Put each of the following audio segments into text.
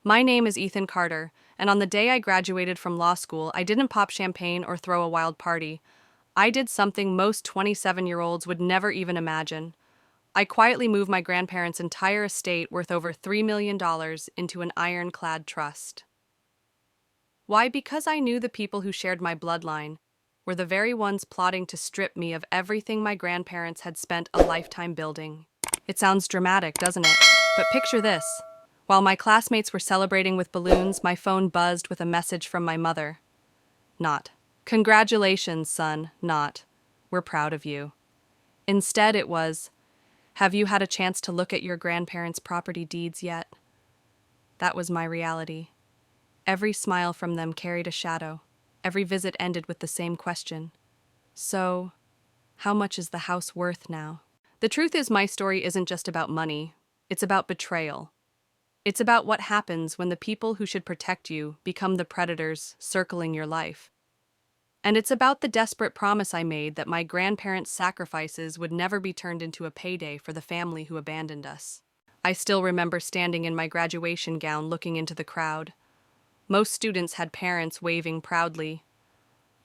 My name is Ethan Carter, and on the day I graduated from law school, I didn't pop champagne or throw a wild party. I did something most 27-year-olds would never even imagine. I quietly moved my grandparents' entire estate worth over $3 million into an ironclad trust. Why? Because I knew the people who shared my bloodline were the very ones plotting to strip me of everything my grandparents had spent a lifetime building. It sounds dramatic, doesn't it? But picture this. While my classmates were celebrating with balloons, my phone buzzed with a message from my mother. Not, "Congratulations, son," not, "We're proud of you." Instead, it was, "Have you had a chance to look at your grandparents' property deeds yet?" That was my reality. Every smile from them carried a shadow. Every visit ended with the same question. "So, how much is the house worth now?" The truth is, my story isn't just about money. It's about betrayal. It's about what happens when the people who should protect you become the predators circling your life. And it's about the desperate promise I made that my grandparents' sacrifices would never be turned into a payday for the family who abandoned us. I still remember standing in my graduation gown looking into the crowd. Most students had parents waving proudly.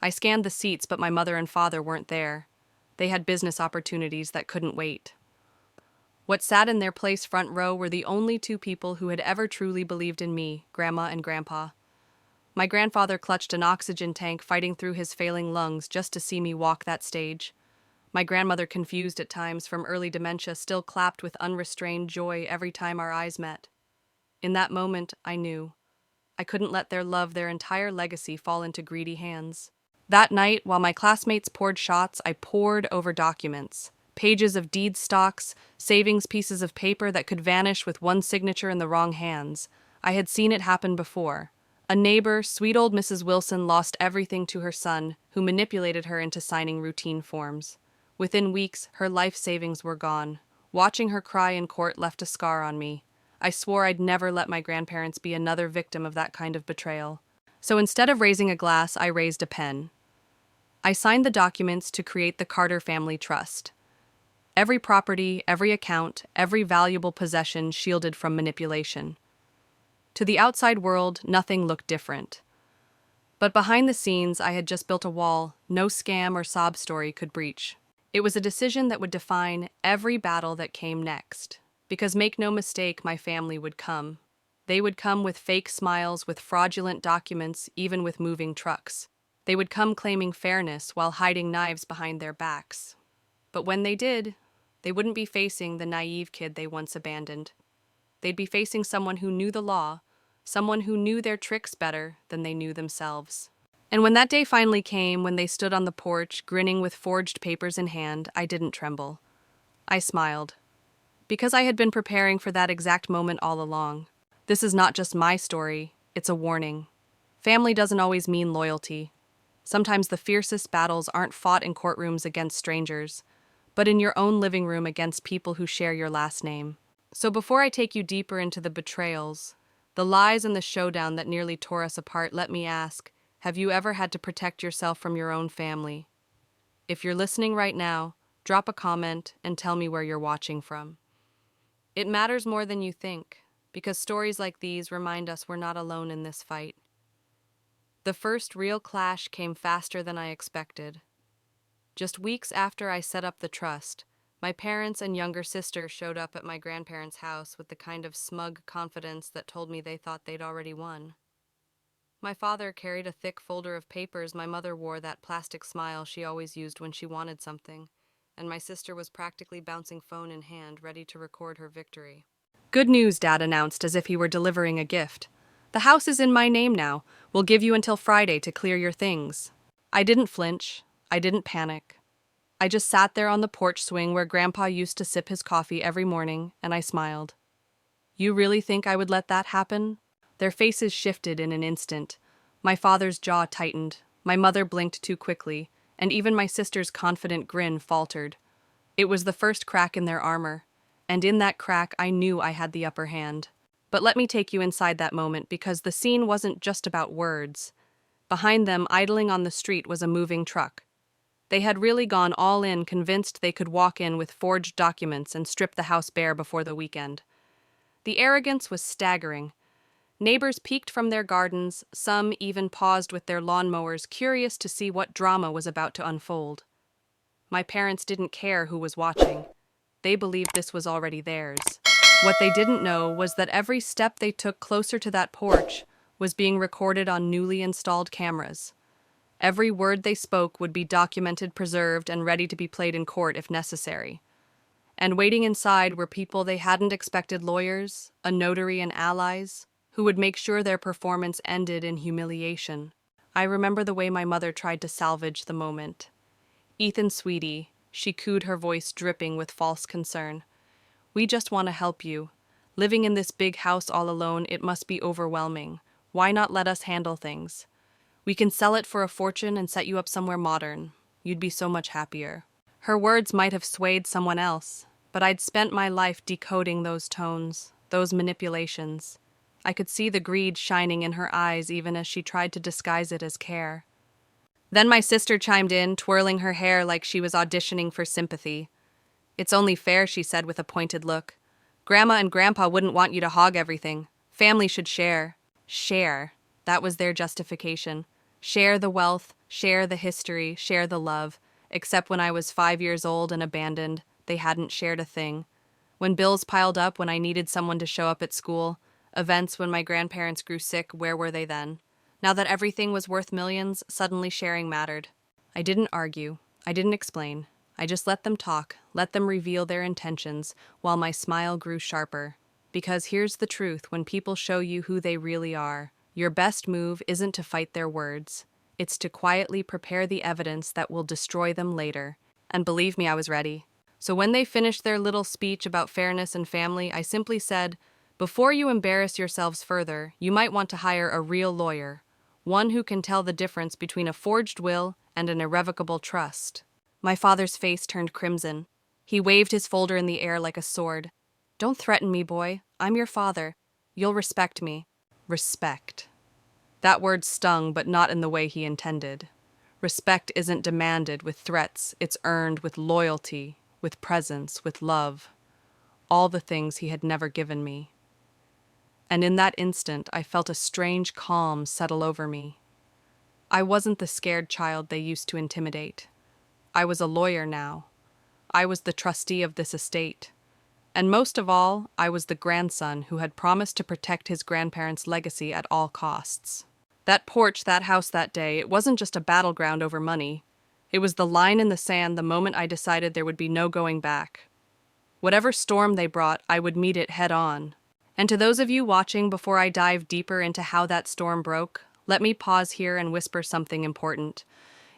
I scanned the seats, but my mother and father weren't there. They had business opportunities that couldn't wait. What sat in their place front row were the only two people who had ever truly believed in me, Grandma and Grandpa. My grandfather clutched an oxygen tank, fighting through his failing lungs just to see me walk that stage. My grandmother, confused at times from early dementia, still clapped with unrestrained joy every time our eyes met. In that moment, I knew. I couldn't let their love, their entire legacy, fall into greedy hands. That night, while my classmates poured shots, I pored over documents. Pages of deed stocks, savings pieces of paper that could vanish with one signature in the wrong hands. I had seen it happen before. A neighbor, sweet old Mrs. Wilson, lost everything to her son, who manipulated her into signing routine forms. Within weeks, her life savings were gone. Watching her cry in court left a scar on me. I swore I'd never let my grandparents be another victim of that kind of betrayal. So instead of raising a glass, I raised a pen. I signed the documents to create the Carter Family Trust. Every property, every account, every valuable possession shielded from manipulation. To the outside world, nothing looked different. But behind the scenes, I had just built a wall no scam or sob story could breach. It was a decision that would define every battle that came next. Because make no mistake, my family would come. They would come with fake smiles, with fraudulent documents, even with moving trucks. They would come claiming fairness while hiding knives behind their backs. But when they did, they wouldn't be facing the naive kid they once abandoned. They'd be facing someone who knew the law, someone who knew their tricks better than they knew themselves. And when that day finally came, when they stood on the porch, grinning with forged papers in hand, I didn't tremble. I smiled. Because I had been preparing for that exact moment all along. This is not just my story, it's a warning. Family doesn't always mean loyalty. Sometimes the fiercest battles aren't fought in courtrooms against strangers, but in your own living room against people who share your last name. So before I take you deeper into the betrayals, the lies and the showdown that nearly tore us apart, let me ask, have you ever had to protect yourself from your own family? If you're listening right now, drop a comment and tell me where you're watching from. It matters more than you think, because stories like these remind us we're not alone in this fight. The first real clash came faster than I expected. Just weeks after I set up the trust, my parents and younger sister showed up at my grandparents' house with the kind of smug confidence that told me they thought they'd already won. My father carried a thick folder of papers, my mother wore that plastic smile she always used when she wanted something, and my sister was practically bouncing phone in hand, ready to record her victory. "Good news," Dad announced as if he were delivering a gift. "The house is in my name now. We'll give you until Friday to clear your things." I didn't flinch. I didn't panic. I just sat there on the porch swing where Grandpa used to sip his coffee every morning, and I smiled. "You really think I would let that happen?" Their faces shifted in an instant. My father's jaw tightened, my mother blinked too quickly, and even my sister's confident grin faltered. It was the first crack in their armor, and in that crack I knew I had the upper hand. But let me take you inside that moment, because the scene wasn't just about words. Behind them, idling on the street, was a moving truck. They had really gone all in, convinced they could walk in with forged documents and strip the house bare before the weekend. The arrogance was staggering. Neighbors peeked from their gardens, some even paused with their lawnmowers, curious to see what drama was about to unfold. My parents didn't care who was watching. They believed this was already theirs. What they didn't know was that every step they took closer to that porch was being recorded on newly installed cameras. Every word they spoke would be documented, preserved, and ready to be played in court if necessary. And waiting inside were people they hadn't expected: lawyers, a notary, and allies, who would make sure their performance ended in humiliation. I remember the way my mother tried to salvage the moment. "Ethan, sweetie," she cooed, her voice dripping with false concern. "We just want to help you. Living in this big house all alone, it must be overwhelming. Why not let us handle things? We can sell it for a fortune and set you up somewhere modern. You'd be so much happier." Her words might have swayed someone else, but I'd spent my life decoding those tones, those manipulations. I could see the greed shining in her eyes even as she tried to disguise it as care. Then my sister chimed in, twirling her hair like she was auditioning for sympathy. "It's only fair," she said with a pointed look. "Grandma and Grandpa wouldn't want you to hog everything. Family should share." Share. That was their justification. Share the wealth, share the history, share the love. Except when I was 5 years old and abandoned, they hadn't shared a thing. When bills piled up, when I needed someone to show up at school, events when my grandparents grew sick, where were they then? Now that everything was worth millions, suddenly sharing mattered. I didn't argue. I didn't explain. I just let them talk, let them reveal their intentions, while my smile grew sharper. Because here's the truth: when people show you who they really are, your best move isn't to fight their words. It's to quietly prepare the evidence that will destroy them later. And believe me, I was ready. So when they finished their little speech about fairness and family, I simply said, "Before you embarrass yourselves further, you might want to hire a real lawyer, one who can tell the difference between a forged will and an irrevocable trust." My father's face turned crimson. He waved his folder in the air like a sword. "Don't threaten me, boy. I'm your father. You'll respect me." Respect. That word stung, but not in the way he intended. Respect isn't demanded with threats, it's earned with loyalty, with presence, with love. All the things he had never given me. And in that instant, I felt a strange calm settle over me. I wasn't the scared child they used to intimidate. I was a lawyer now. I was the trustee of this estate. And most of all, I was the grandson who had promised to protect his grandparents' legacy at all costs. That porch, that house that day, it wasn't just a battleground over money. It was the line in the sand the moment I decided there would be no going back. Whatever storm they brought, I would meet it head on. And to those of you watching, before I dive deeper into how that storm broke, let me pause here and whisper something important.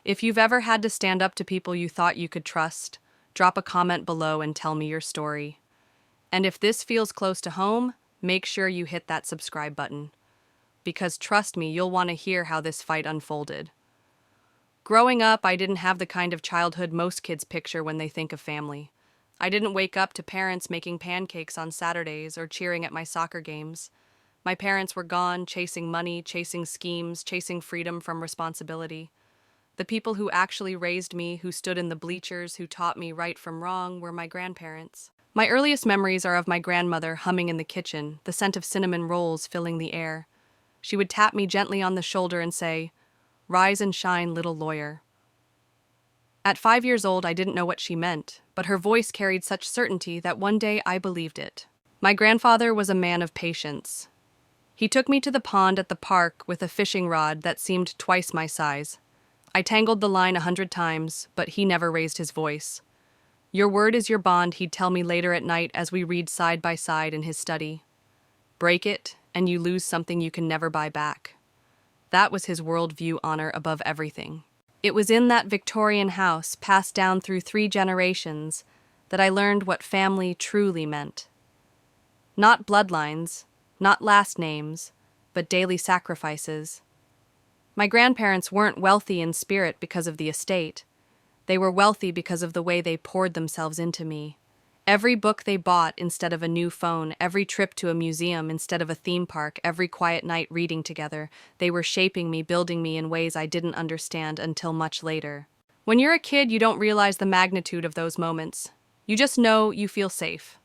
If you've ever had to stand up to people you thought you could trust, drop a comment below and tell me your story. And if this feels close to home, make sure you hit that subscribe button. Because trust me, you'll want to hear how this fight unfolded. Growing up, I didn't have the kind of childhood most kids picture when they think of family. I didn't wake up to parents making pancakes on Saturdays or cheering at my soccer games. My parents were gone, chasing money, chasing schemes, chasing freedom from responsibility. The people who actually raised me, who stood in the bleachers, who taught me right from wrong, were my grandparents. My earliest memories are of my grandmother humming in the kitchen, the scent of cinnamon rolls filling the air. She would tap me gently on the shoulder and say, "Rise and shine, little lawyer." At 5 years old, I didn't know what she meant, but her voice carried such certainty that one day I believed it. My grandfather was a man of patience. He took me to the pond at the park with a fishing rod that seemed twice my size. I tangled the line 100 times, but he never raised his voice. "Your word is your bond," he'd tell me later at night as we read side by side in his study. "Break it, and you lose something you can never buy back." That was his worldview, honor above everything. It was in that Victorian house, passed down through 3 generations, that I learned what family truly meant. Not bloodlines, not last names, but daily sacrifices. My grandparents weren't wealthy in spirit because of the estate. They were wealthy because of the way they poured themselves into me. Every book they bought instead of a new phone, every trip to a museum instead of a theme park, every quiet night reading together, they were shaping me, building me in ways I didn't understand until much later. When you're a kid, you don't realize the magnitude of those moments. You just know you feel safe.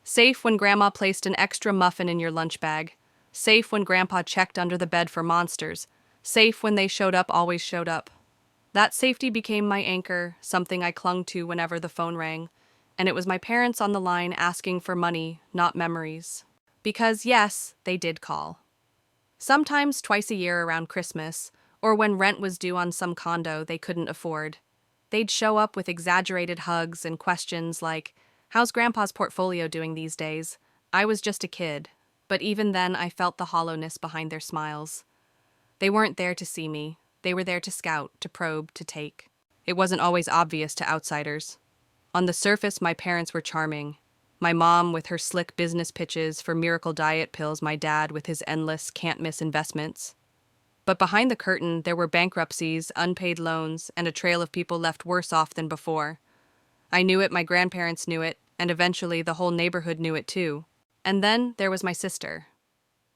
Safe when Grandma placed an extra muffin in your lunch bag. Safe when Grandpa checked under the bed for monsters. Safe when they showed up, always showed up. That safety became my anchor, something I clung to whenever the phone rang. And it was my parents on the line asking for money, not memories. Because, yes, they did call. Sometimes twice a year around Christmas, or when rent was due on some condo they couldn't afford. They'd show up with exaggerated hugs and questions like, "How's Grandpa's portfolio doing these days?" I was just a kid, but even then I felt the hollowness behind their smiles. They weren't there to see me. They were there to scout, to probe, to take. It wasn't always obvious to outsiders. On the surface, my parents were charming. My mom with her slick business pitches for miracle diet pills, my dad with his endless can't-miss investments. But behind the curtain, there were bankruptcies, unpaid loans, and a trail of people left worse off than before. I knew it, my grandparents knew it, and eventually the whole neighborhood knew it too. And then there was my sister.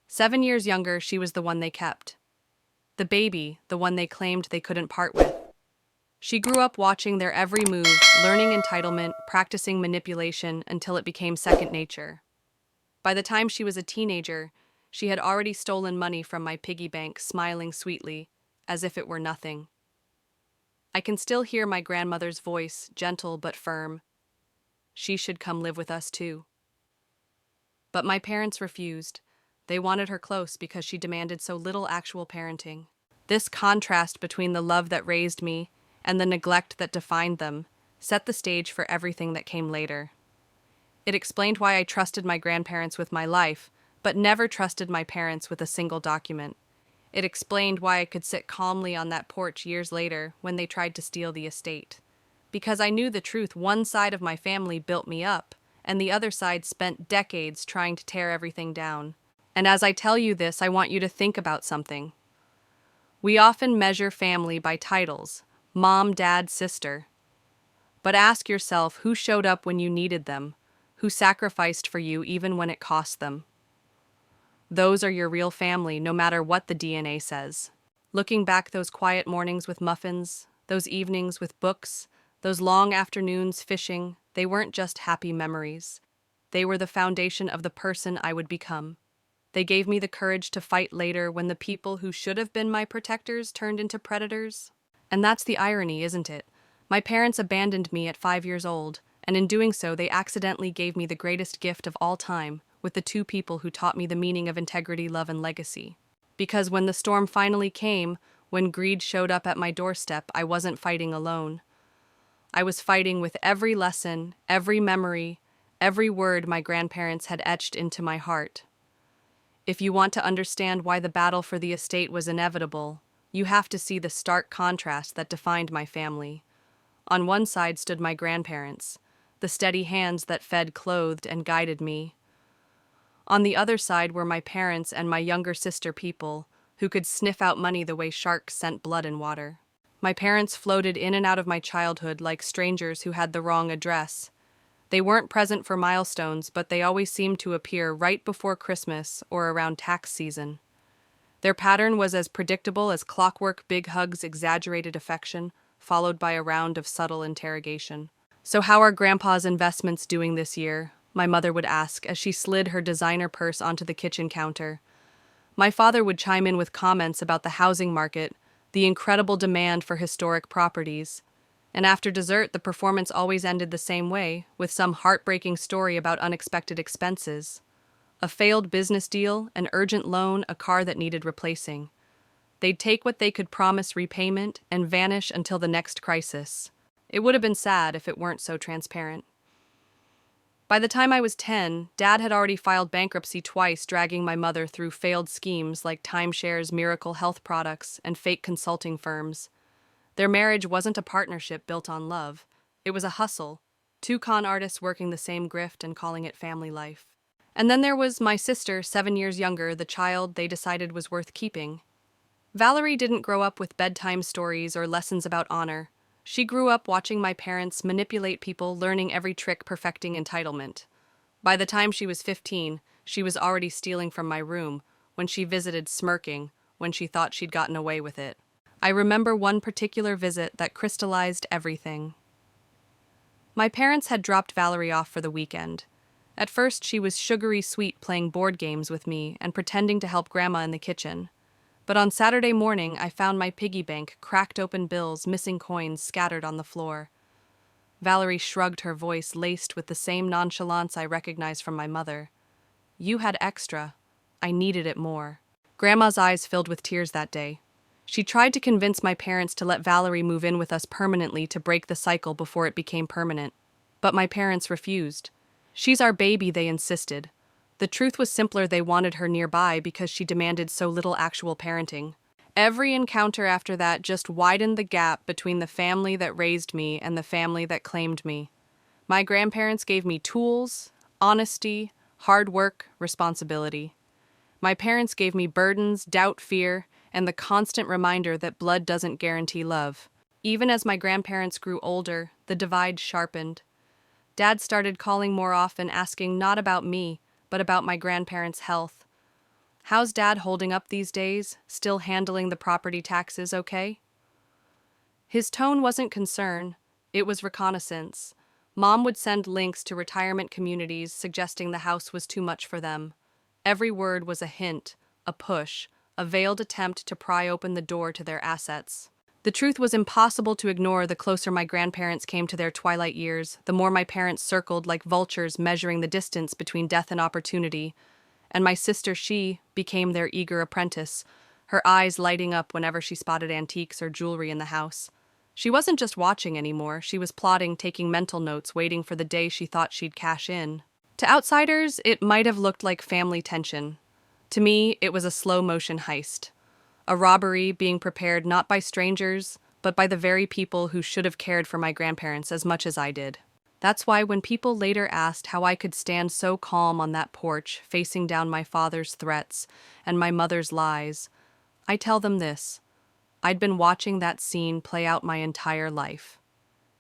7 years younger, she was the one they kept. The baby, the one they claimed they couldn't part with. She grew up watching their every move, learning entitlement, practicing manipulation until it became second nature. By the time she was a teenager, she had already stolen money from my piggy bank, smiling sweetly, as if it were nothing. I can still hear my grandmother's voice, gentle but firm. She should come live with us too. But my parents refused. They wanted her close because she demanded so little actual parenting. This contrast between the love that raised me and the neglect that defined them set the stage for everything that came later. It explained why I trusted my grandparents with my life, but never trusted my parents with a single document. It explained why I could sit calmly on that porch years later when they tried to steal the estate. Because I knew the truth, one side of my family built me up, and the other side spent decades trying to tear everything down. And as I tell you this, I want you to think about something. We often measure family by titles, mom, dad, sister. But ask yourself who showed up when you needed them, who sacrificed for you even when it cost them. Those are your real family, no matter what the DNA says. Looking back, those quiet mornings with muffins, those evenings with books, those long afternoons fishing, they weren't just happy memories. They were the foundation of the person I would become. They gave me the courage to fight later when the people who should have been my protectors turned into predators. And that's the irony, isn't it? My parents abandoned me at 5 years old, and in doing so, they accidentally gave me the greatest gift of all time, with the two people who taught me the meaning of integrity, love, and legacy. Because when the storm finally came, when greed showed up at my doorstep, I wasn't fighting alone. I was fighting with every lesson, every memory, every word my grandparents had etched into my heart. If you want to understand why the battle for the estate was inevitable, you have to see the stark contrast that defined my family. On one side stood my grandparents, the steady hands that fed, clothed, and guided me. On the other side were my parents and my younger sister, people who could sniff out money the way sharks scent blood in water. My parents floated in and out of my childhood like strangers who had the wrong address. They weren't present for milestones, but they always seemed to appear right before Christmas or around tax season. Their pattern was as predictable as clockwork: big hugs, exaggerated affection, followed by a round of subtle interrogation. "So how are Grandpa's investments doing this year?" my mother would ask as she slid her designer purse onto the kitchen counter. My father would chime in with comments about the housing market, the incredible demand for historic properties. And after dessert, the performance always ended the same way, with some heartbreaking story about unexpected expenses. A failed business deal, an urgent loan, a car that needed replacing. They'd take what they could promise repayment and vanish until the next crisis. It would have been sad if it weren't so transparent. By the time I was 10, Dad had already filed bankruptcy twice, dragging my mother through failed schemes like timeshares, miracle health products, and fake consulting firms. Their marriage wasn't a partnership built on love. It was a hustle, two con artists working the same grift and calling it family life. And then there was my sister, 7 years younger, the child they decided was worth keeping. Valerie didn't grow up with bedtime stories or lessons about honor. She grew up watching my parents manipulate people, learning every trick, perfecting entitlement. By the time she was 15, she was already stealing from my room, when she visited, smirking, when she thought she'd gotten away with it. I remember one particular visit that crystallized everything. My parents had dropped Valerie off for the weekend. At first, she was sugary sweet playing board games with me and pretending to help Grandma in the kitchen. But on Saturday morning, I found my piggy bank, cracked open bills, missing coins scattered on the floor. Valerie shrugged, her voice laced with the same nonchalance I recognized from my mother. You had extra. I needed it more. Grandma's eyes filled with tears that day. She tried to convince my parents to let Valerie move in with us permanently to break the cycle before it became permanent. But my parents refused. She's our baby, they insisted. The truth was simpler, they wanted her nearby because she demanded so little actual parenting. Every encounter after that just widened the gap between the family that raised me and the family that claimed me. My grandparents gave me tools, honesty, hard work, responsibility. My parents gave me burdens, doubt, fear, and the constant reminder that blood doesn't guarantee love. Even as my grandparents grew older, the divide sharpened. Dad started calling more often, asking not about me, but about my grandparents' health. How's Dad holding up these days? Still handling the property taxes okay? His tone wasn't concern, it was reconnaissance. Mom would send links to retirement communities suggesting the house was too much for them. Every word was a hint, a push, a veiled attempt to pry open the door to their assets. The truth was impossible to ignore. The closer my grandparents came to their twilight years, the more my parents circled like vultures measuring the distance between death and opportunity. And my sister, she became their eager apprentice, her eyes lighting up whenever she spotted antiques or jewelry in the house. She wasn't just watching anymore, she was plotting, taking mental notes, waiting for the day she thought she'd cash in. To outsiders, it might have looked like family tension. To me, it was a slow-motion heist. A robbery being prepared not by strangers, but by the very people who should have cared for my grandparents as much as I did. That's why when people later asked how I could stand so calm on that porch, facing down my father's threats and my mother's lies, I tell them this: I'd been watching that scene play out my entire life.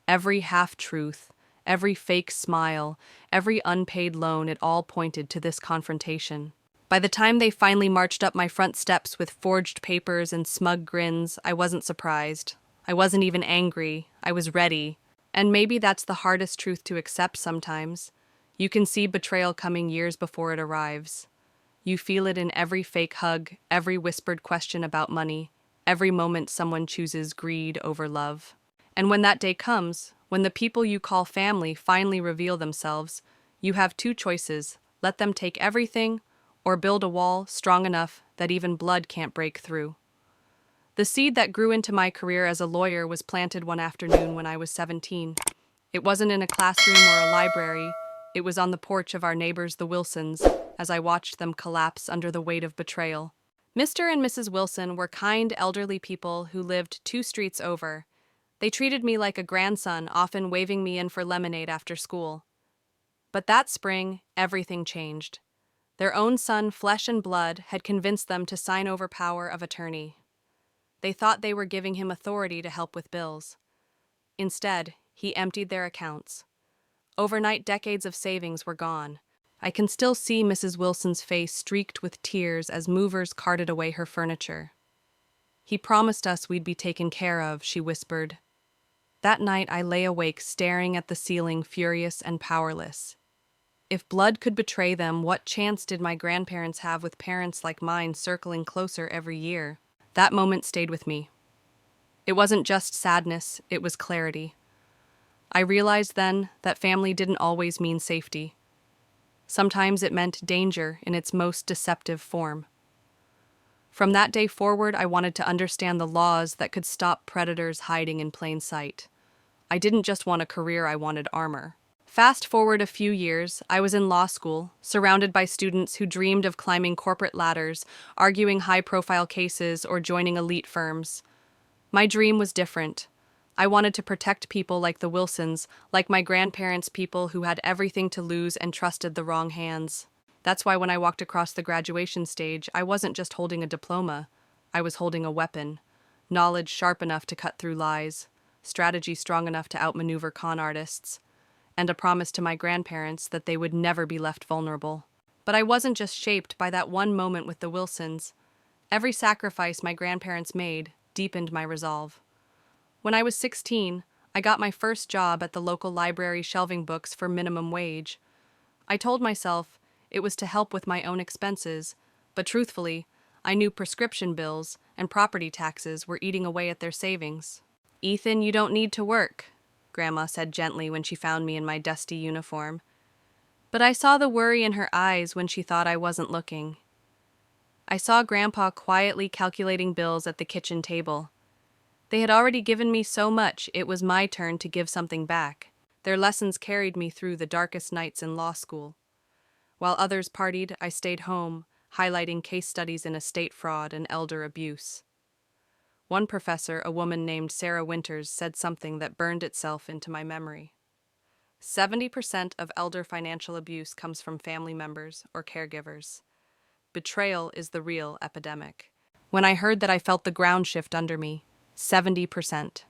Every half-truth, every fake smile, every unpaid loan, it all pointed to this confrontation. By the time they finally marched up my front steps with forged papers and smug grins, I wasn't surprised. I wasn't even angry. I was ready. And maybe that's the hardest truth to accept sometimes. You can see betrayal coming years before it arrives. You feel it in every fake hug, every whispered question about money, every moment someone chooses greed over love. And when that day comes, when the people you call family finally reveal themselves, you have two choices: let them take everything, or build a wall strong enough that even blood can't break through. The seed that grew into my career as a lawyer was planted one afternoon when I was 17. It wasn't in a classroom or a library, it was on the porch of our neighbors, the Wilsons, as I watched them collapse under the weight of betrayal. Mr. and Mrs. Wilson were kind elderly people who lived 2 streets over. They treated me like a grandson, often waving me in for lemonade after school. But that spring, everything changed. Their own son, flesh and blood, had convinced them to sign over power of attorney. They thought they were giving him authority to help with bills. Instead, he emptied their accounts. Overnight, decades of savings were gone. I can still see Mrs. Wilson's face streaked with tears as movers carted away her furniture. "He promised us we'd be taken care of," she whispered. That night, I lay awake staring at the ceiling, furious and powerless. If blood could betray them, what chance did my grandparents have with parents like mine circling closer every year? That moment stayed with me. It wasn't just sadness, it was clarity. I realized then that family didn't always mean safety. Sometimes it meant danger in its most deceptive form. From that day forward, I wanted to understand the laws that could stop predators hiding in plain sight. I didn't just want a career, I wanted armor. Fast forward a few years, I was in law school, surrounded by students who dreamed of climbing corporate ladders, arguing high-profile cases, or joining elite firms. My dream was different. I wanted to protect people like the Wilsons, like my grandparents' people who had everything to lose and trusted the wrong hands. That's why when I walked across the graduation stage, I wasn't just holding a diploma. I was holding a weapon. Knowledge sharp enough to cut through lies, strategy strong enough to outmaneuver con artists, and a promise to my grandparents that they would never be left vulnerable. But I wasn't just shaped by that one moment with the Wilsons. Every sacrifice my grandparents made deepened my resolve. When I was 16, I got my first job at the local library shelving books for minimum wage. I told myself it was to help with my own expenses, but truthfully, I knew prescription bills and property taxes were eating away at their savings. "Ethan, you don't need to work," Grandma said gently when she found me in my dusty uniform. But I saw the worry in her eyes when she thought I wasn't looking. I saw Grandpa quietly calculating bills at the kitchen table. They had already given me so much, it was my turn to give something back. Their lessons carried me through the darkest nights in law school. While others partied, I stayed home, highlighting case studies in estate fraud and elder abuse. One professor, a woman named Sarah Winters, said something that burned itself into my memory. 70% of elder financial abuse comes from family members or caregivers. Betrayal is the real epidemic. When I heard that, I felt the ground shift under me. 70%.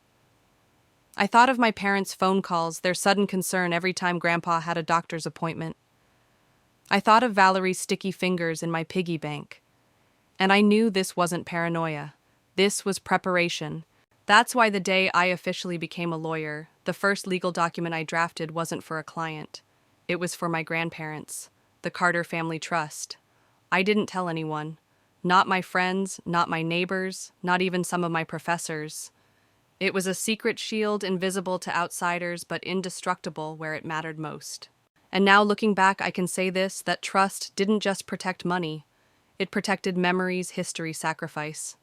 I thought of my parents' phone calls, their sudden concern every time Grandpa had a doctor's appointment. I thought of Valerie's sticky fingers in my piggy bank. And I knew this wasn't paranoia. This was preparation. That's why the day I officially became a lawyer, the first legal document I drafted wasn't for a client. It was for my grandparents, the Carter Family Trust. I didn't tell anyone. Not my friends, not my neighbors, not even some of my professors. It was a secret shield, invisible to outsiders, but indestructible where it mattered most. And now, looking back, I can say this, that trust didn't just protect money. It protected memories, history, sacrifice.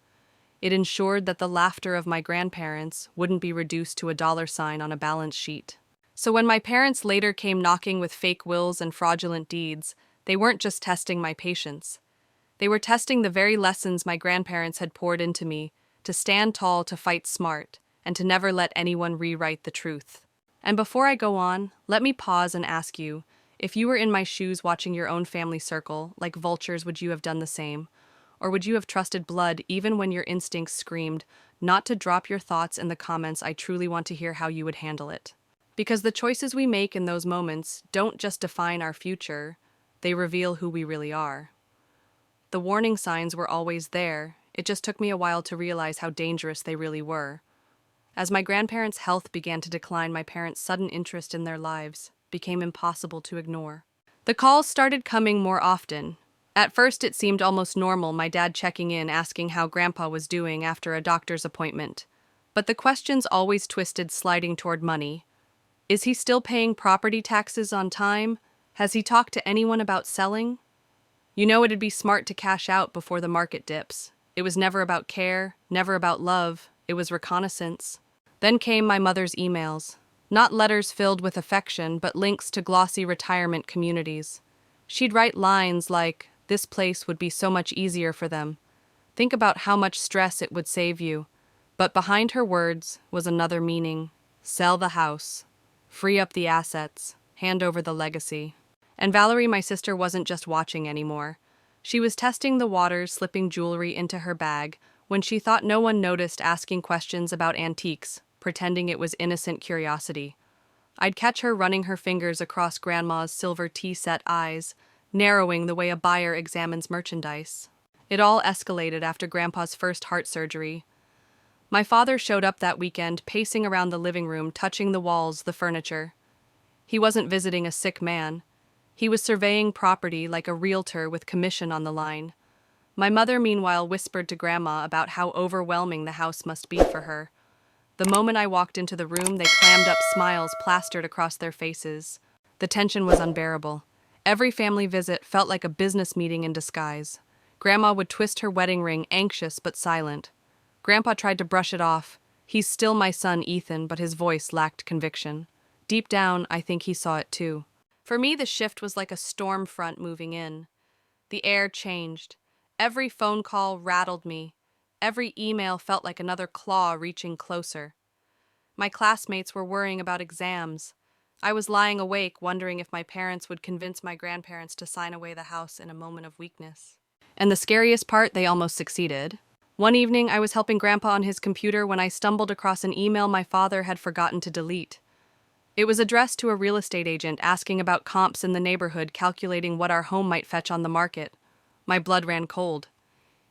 It ensured that the laughter of my grandparents wouldn't be reduced to a dollar sign on a balance sheet. So when my parents later came knocking with fake wills and fraudulent deeds, they weren't just testing my patience. They were testing the very lessons my grandparents had poured into me, to stand tall, to fight smart, and to never let anyone rewrite the truth. And before I go on, let me pause and ask you, if you were in my shoes watching your own family circle, like vultures, would you have done the same? Or would you have trusted blood even when your instincts screamed not to? Drop your thoughts in the comments. I truly want to hear how you would handle it. Because the choices we make in those moments don't just define our future, they reveal who we really are. The warning signs were always there. It just took me a while to realize how dangerous they really were. As my grandparents' health began to decline, my parents' sudden interest in their lives became impossible to ignore. The calls started coming more often. At first, it seemed almost normal, my dad checking in, asking how Grandpa was doing after a doctor's appointment. But the questions always twisted, sliding toward money. Is he still paying property taxes on time? Has he talked to anyone about selling? You know, it'd be smart to cash out before the market dips. It was never about care, never about love. It was reconnaissance. Then came my mother's emails. Not letters filled with affection, but links to glossy retirement communities. She'd write lines like, "This place would be so much easier for them. Think about how much stress it would save you." But behind her words was another meaning. Sell the house. Free up the assets. Hand over the legacy. And Valerie, my sister, wasn't just watching anymore. She was testing the waters, slipping jewelry into her bag, when she thought no one noticed, asking questions about antiques, pretending it was innocent curiosity. I'd catch her running her fingers across Grandma's silver tea-set eyes, narrowing the way a buyer examines merchandise. It all escalated after Grandpa's first heart surgery. My father showed up that weekend, pacing around the living room, touching the walls, the furniture. He wasn't visiting a sick man. He was surveying property like a realtor with commission on the line. My mother, meanwhile, whispered to Grandma about how overwhelming the house must be for her. The moment I walked into the room, they clammed up, smiles plastered across their faces. The tension was unbearable. Every family visit felt like a business meeting in disguise. Grandma would twist her wedding ring, anxious but silent. Grandpa tried to brush it off. "He's still my son, Ethan," but his voice lacked conviction. Deep down, I think he saw it too. For me, the shift was like a storm front moving in. The air changed. Every phone call rattled me. Every email felt like another claw reaching closer. My classmates were worrying about exams. I was lying awake, wondering if my parents would convince my grandparents to sign away the house in a moment of weakness. And the scariest part, they almost succeeded. One evening, I was helping Grandpa on his computer when I stumbled across an email my father had forgotten to delete. It was addressed to a real estate agent, asking about comps in the neighborhood, calculating what our home might fetch on the market. My blood ran cold.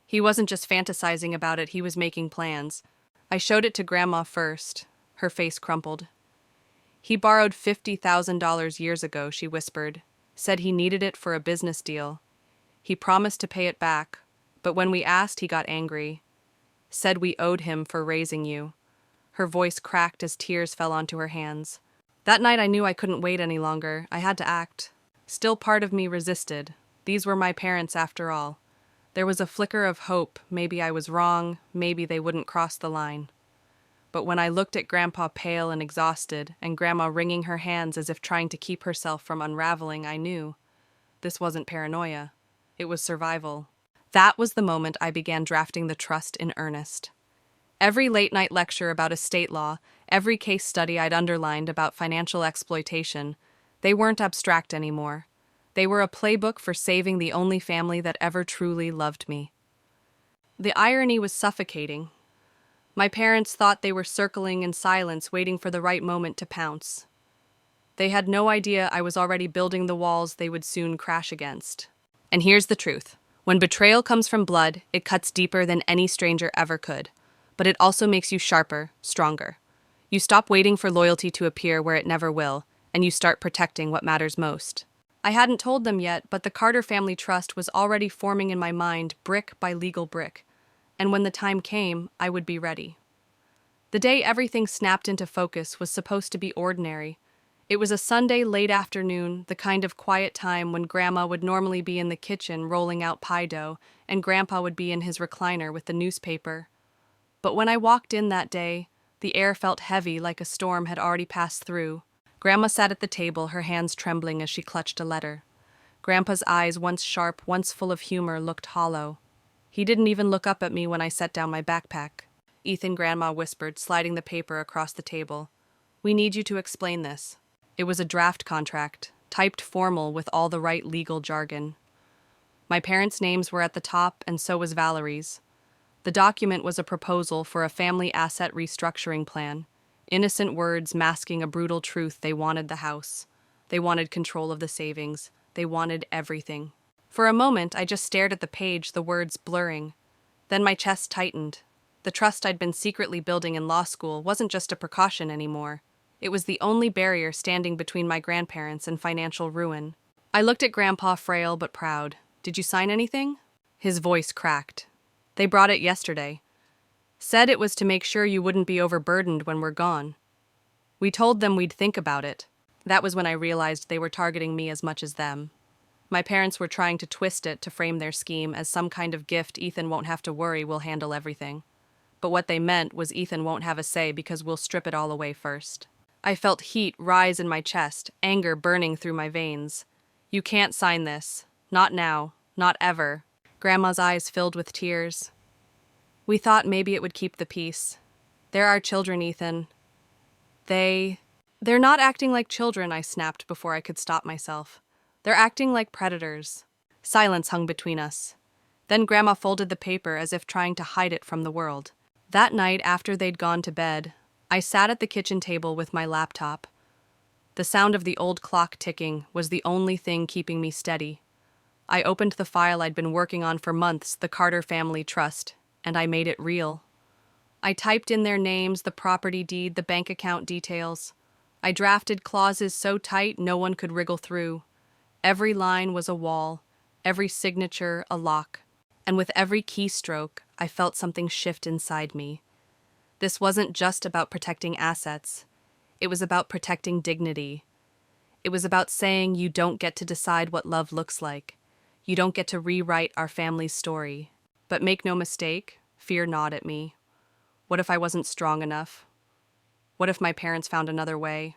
He wasn't just fantasizing about it, he was making plans. I showed it to Grandma first. Her face crumpled. "He borrowed $50,000 years ago," she whispered. said he needed it for a business deal. He promised to pay it back, but when we asked, he got angry. Said we owed him for raising you. Her voice cracked as tears fell onto her hands. That night I knew I couldn't wait any longer. I had to act. Still part of me resisted. These were my parents after all. There was a flicker of hope. Maybe I was wrong. Maybe they wouldn't cross the line. But when I looked at Grandpa pale and exhausted, and Grandma wringing her hands as if trying to keep herself from unraveling, I knew. This wasn't paranoia. It was survival. That was the moment I began drafting the trust in earnest. Every late-night lecture about estate law, every case study I'd underlined about financial exploitation, they weren't abstract anymore. They were a playbook for saving the only family that ever truly loved me. The irony was suffocating. My parents thought they were circling in silence, waiting for the right moment to pounce. They had no idea I was already building the walls they would soon crash against. And here's the truth. When betrayal comes from blood, it cuts deeper than any stranger ever could. But it also makes you sharper, stronger. You stop waiting for loyalty to appear where it never will, and you start protecting what matters most. I hadn't told them yet, but the Carter family trust was already forming in my mind, brick by legal brick. And when the time came, I would be ready. The day everything snapped into focus was supposed to be ordinary. It was a Sunday late afternoon, the kind of quiet time when Grandma would normally be in the kitchen rolling out pie dough, and Grandpa would be in his recliner with the newspaper. But when I walked in that day, the air felt heavy like a storm had already passed through. Grandma sat at the table, her hands trembling as she clutched a letter. Grandpa's eyes, once sharp, once full of humor, looked hollow. He didn't even look up at me when I set down my backpack. Ethan, Grandma whispered, sliding the paper across the table. We need you to explain this. It was a draft contract, typed formal with all the right legal jargon. My parents' names were at the top, and so was Valerie's. The document was a proposal for a family asset restructuring plan. Innocent words masking a brutal truth. They wanted the house. They wanted control of the savings. They wanted everything. For a moment, I just stared at the page, the words blurring. Then my chest tightened. The trust I'd been secretly building in law school wasn't just a precaution anymore. It was the only barrier standing between my grandparents and financial ruin. I looked at Grandpa, frail but proud. Did you sign anything? His voice cracked. They brought it yesterday. Said it was to make sure you wouldn't be overburdened when we're gone. We told them we'd think about it. That was when I realized they were targeting me as much as them. My parents were trying to twist it to frame their scheme as some kind of gift. Ethan won't have to worry, we'll handle everything. But what they meant was Ethan won't have a say because we'll strip it all away first. I felt heat rise in my chest, anger burning through my veins. You can't sign this. Not now. Not ever. Grandma's eyes filled with tears. We thought maybe it would keep the peace. They're our children, Ethan. They're not acting like children, I snapped before I could stop myself. They're acting like predators. Silence hung between us. Then Grandma folded the paper as if trying to hide it from the world. That night, after they'd gone to bed, I sat at the kitchen table with my laptop. The sound of the old clock ticking was the only thing keeping me steady. I opened the file I'd been working on for months, the Carter Family Trust, and I made it real. I typed in their names, the property deed, the bank account details. I drafted clauses so tight no one could wriggle through. Every line was a wall, every signature a lock, and with every keystroke, I felt something shift inside me. This wasn't just about protecting assets. It was about protecting dignity. It was about saying you don't get to decide what love looks like. You don't get to rewrite our family's story. But make no mistake, fear gnawed at me. What if I wasn't strong enough? What if my parents found another way?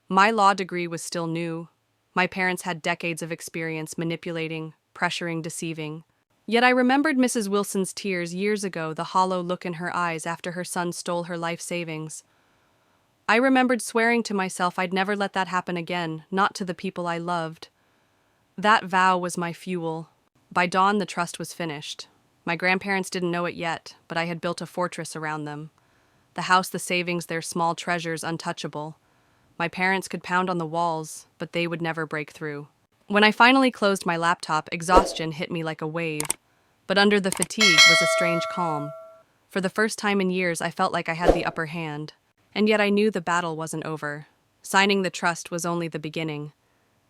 My law degree was still new. My parents had decades of experience manipulating, pressuring, deceiving. Yet I remembered Mrs. Wilson's tears years ago, the hollow look in her eyes after her son stole her life savings. I remembered swearing to myself I'd never let that happen again, not to the people I loved. That vow was my fuel. By dawn, the trust was finished. My grandparents didn't know it yet, but I had built a fortress around them. The house, the savings, their small treasures, untouchable. My parents could pound on the walls, but they would never break through. When I finally closed my laptop, exhaustion hit me like a wave. But under the fatigue was a strange calm. For the first time in years, I felt like I had the upper hand. And yet I knew the battle wasn't over. Signing the trust was only the beginning.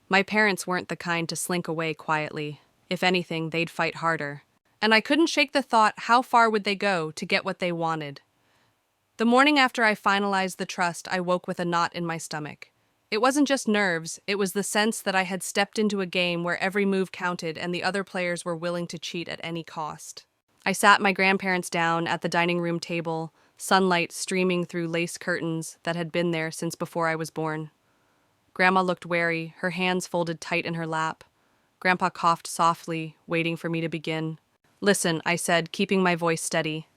My parents weren't the kind to slink away quietly. If anything, they'd fight harder. And I couldn't shake the thought, how far would they go to get what they wanted? The morning after I finalized the trust, I woke with a knot in my stomach. It wasn't just nerves, it was the sense that I had stepped into a game where every move counted and the other players were willing to cheat at any cost. I sat my grandparents down at the dining room table, sunlight streaming through lace curtains that had been there since before I was born. Grandma looked wary, her hands folded tight in her lap. Grandpa coughed softly, waiting for me to begin. "Listen," I said, keeping my voice steady.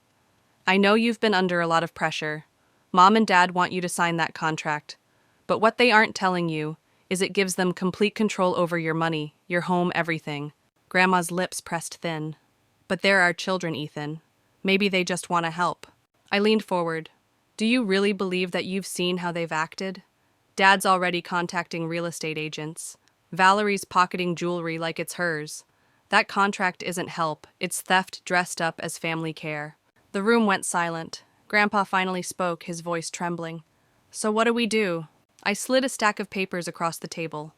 "I know you've been under a lot of pressure. Mom and Dad want you to sign that contract. But what they aren't telling you is it gives them complete control over your money, your home, everything." Grandma's lips pressed thin. "But they're our children, Ethan. Maybe they just want to help." I leaned forward. "Do you really believe that you've seen how they've acted? Dad's already contacting real estate agents. Valerie's pocketing jewelry like it's hers. That contract isn't help, it's theft dressed up as family care." The room went silent. Grandpa finally spoke, his voice trembling. "So what do we do?" I slid a stack of papers across the table.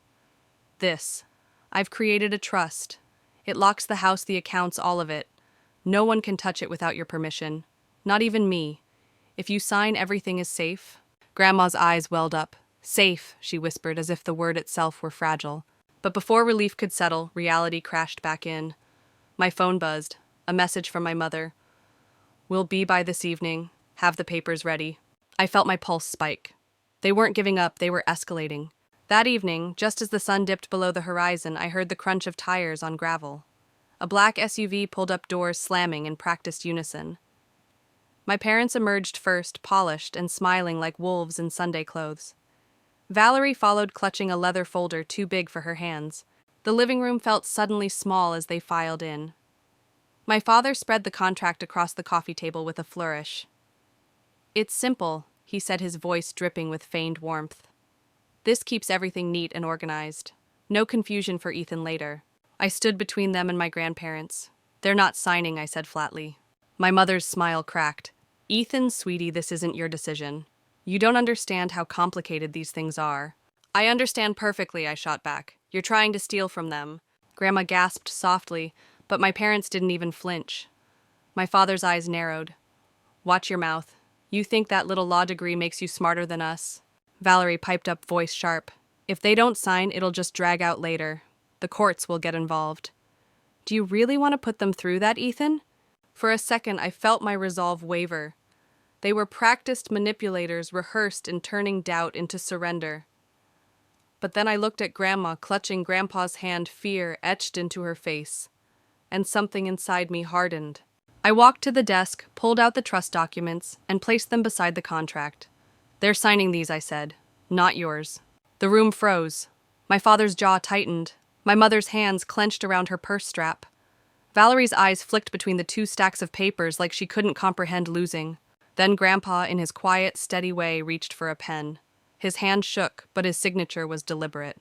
"This. I've created a trust. It locks the house, the accounts, all of it. No one can touch it without your permission. Not even me. If you sign, everything is safe." Grandma's eyes welled up. "Safe," she whispered, as if the word itself were fragile. But before relief could settle, reality crashed back in. My phone buzzed. A message from my mother. "We'll be by this evening. Have the papers ready." I felt my pulse spike. They weren't giving up, they were escalating. That evening, just as the sun dipped below the horizon, I heard the crunch of tires on gravel. A black SUV pulled up, doors slamming in practiced unison. My parents emerged first, polished and smiling like wolves in Sunday clothes. Valerie followed, clutching a leather folder too big for her hands. The living room felt suddenly small as they filed in. My father spread the contract across the coffee table with a flourish. "It's simple," he said, his voice dripping with feigned warmth. "This keeps everything neat and organized. No confusion for Ethan later." I stood between them and my grandparents. "They're not signing," I said flatly. My mother's smile cracked. "Ethan, sweetie, this isn't your decision. You don't understand how complicated these things are." "I understand perfectly," I shot back. "You're trying to steal from them." Grandma gasped softly, but my parents didn't even flinch. My father's eyes narrowed. "Watch your mouth. You think that little law degree makes you smarter than us?" Valerie piped up, voice sharp. "If they don't sign, it'll just drag out later. The courts will get involved." "Do you really want to put them through that, Ethan?" For a second, I felt my resolve waver. They were practiced manipulators, rehearsed in turning doubt into surrender. But then I looked at Grandma, clutching Grandpa's hand, fear etched into her face. And something inside me hardened. I walked to the desk, pulled out the trust documents, and placed them beside the contract. "They're signing these," I said. "Not yours." The room froze. My father's jaw tightened. My mother's hands clenched around her purse strap. Valerie's eyes flicked between the two stacks of papers like she couldn't comprehend losing. Then Grandpa, in his quiet, steady way, reached for a pen. His hand shook, but his signature was deliberate.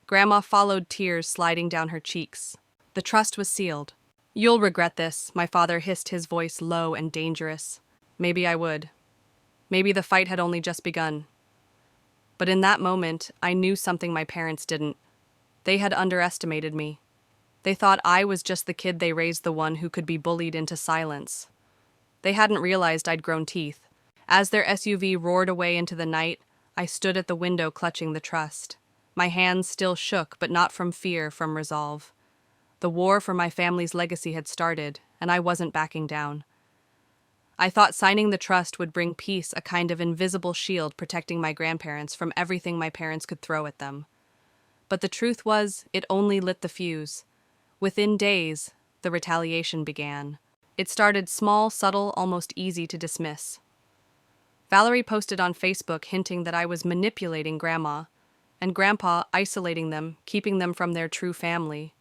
Grandma followed, tears sliding down her cheeks. The trust was sealed. "You'll regret this," my father hissed, his voice low and dangerous. Maybe I would. Maybe the fight had only just begun. But in that moment, I knew something my parents didn't. They had underestimated me. They thought I was just the kid they raised, the one who could be bullied into silence. They hadn't realized I'd grown teeth. As their SUV roared away into the night, I stood at the window clutching the trust. My hands still shook, but not from fear, from resolve. The war for my family's legacy had started, and I wasn't backing down. I thought signing the trust would bring peace, a kind of invisible shield protecting my grandparents from everything my parents could throw at them. But the truth was, it only lit the fuse. Within days, the retaliation began. It started small, subtle, almost easy to dismiss. Valerie posted on Facebook hinting that I was manipulating Grandma, and Grandpa isolating them, keeping them from their true family.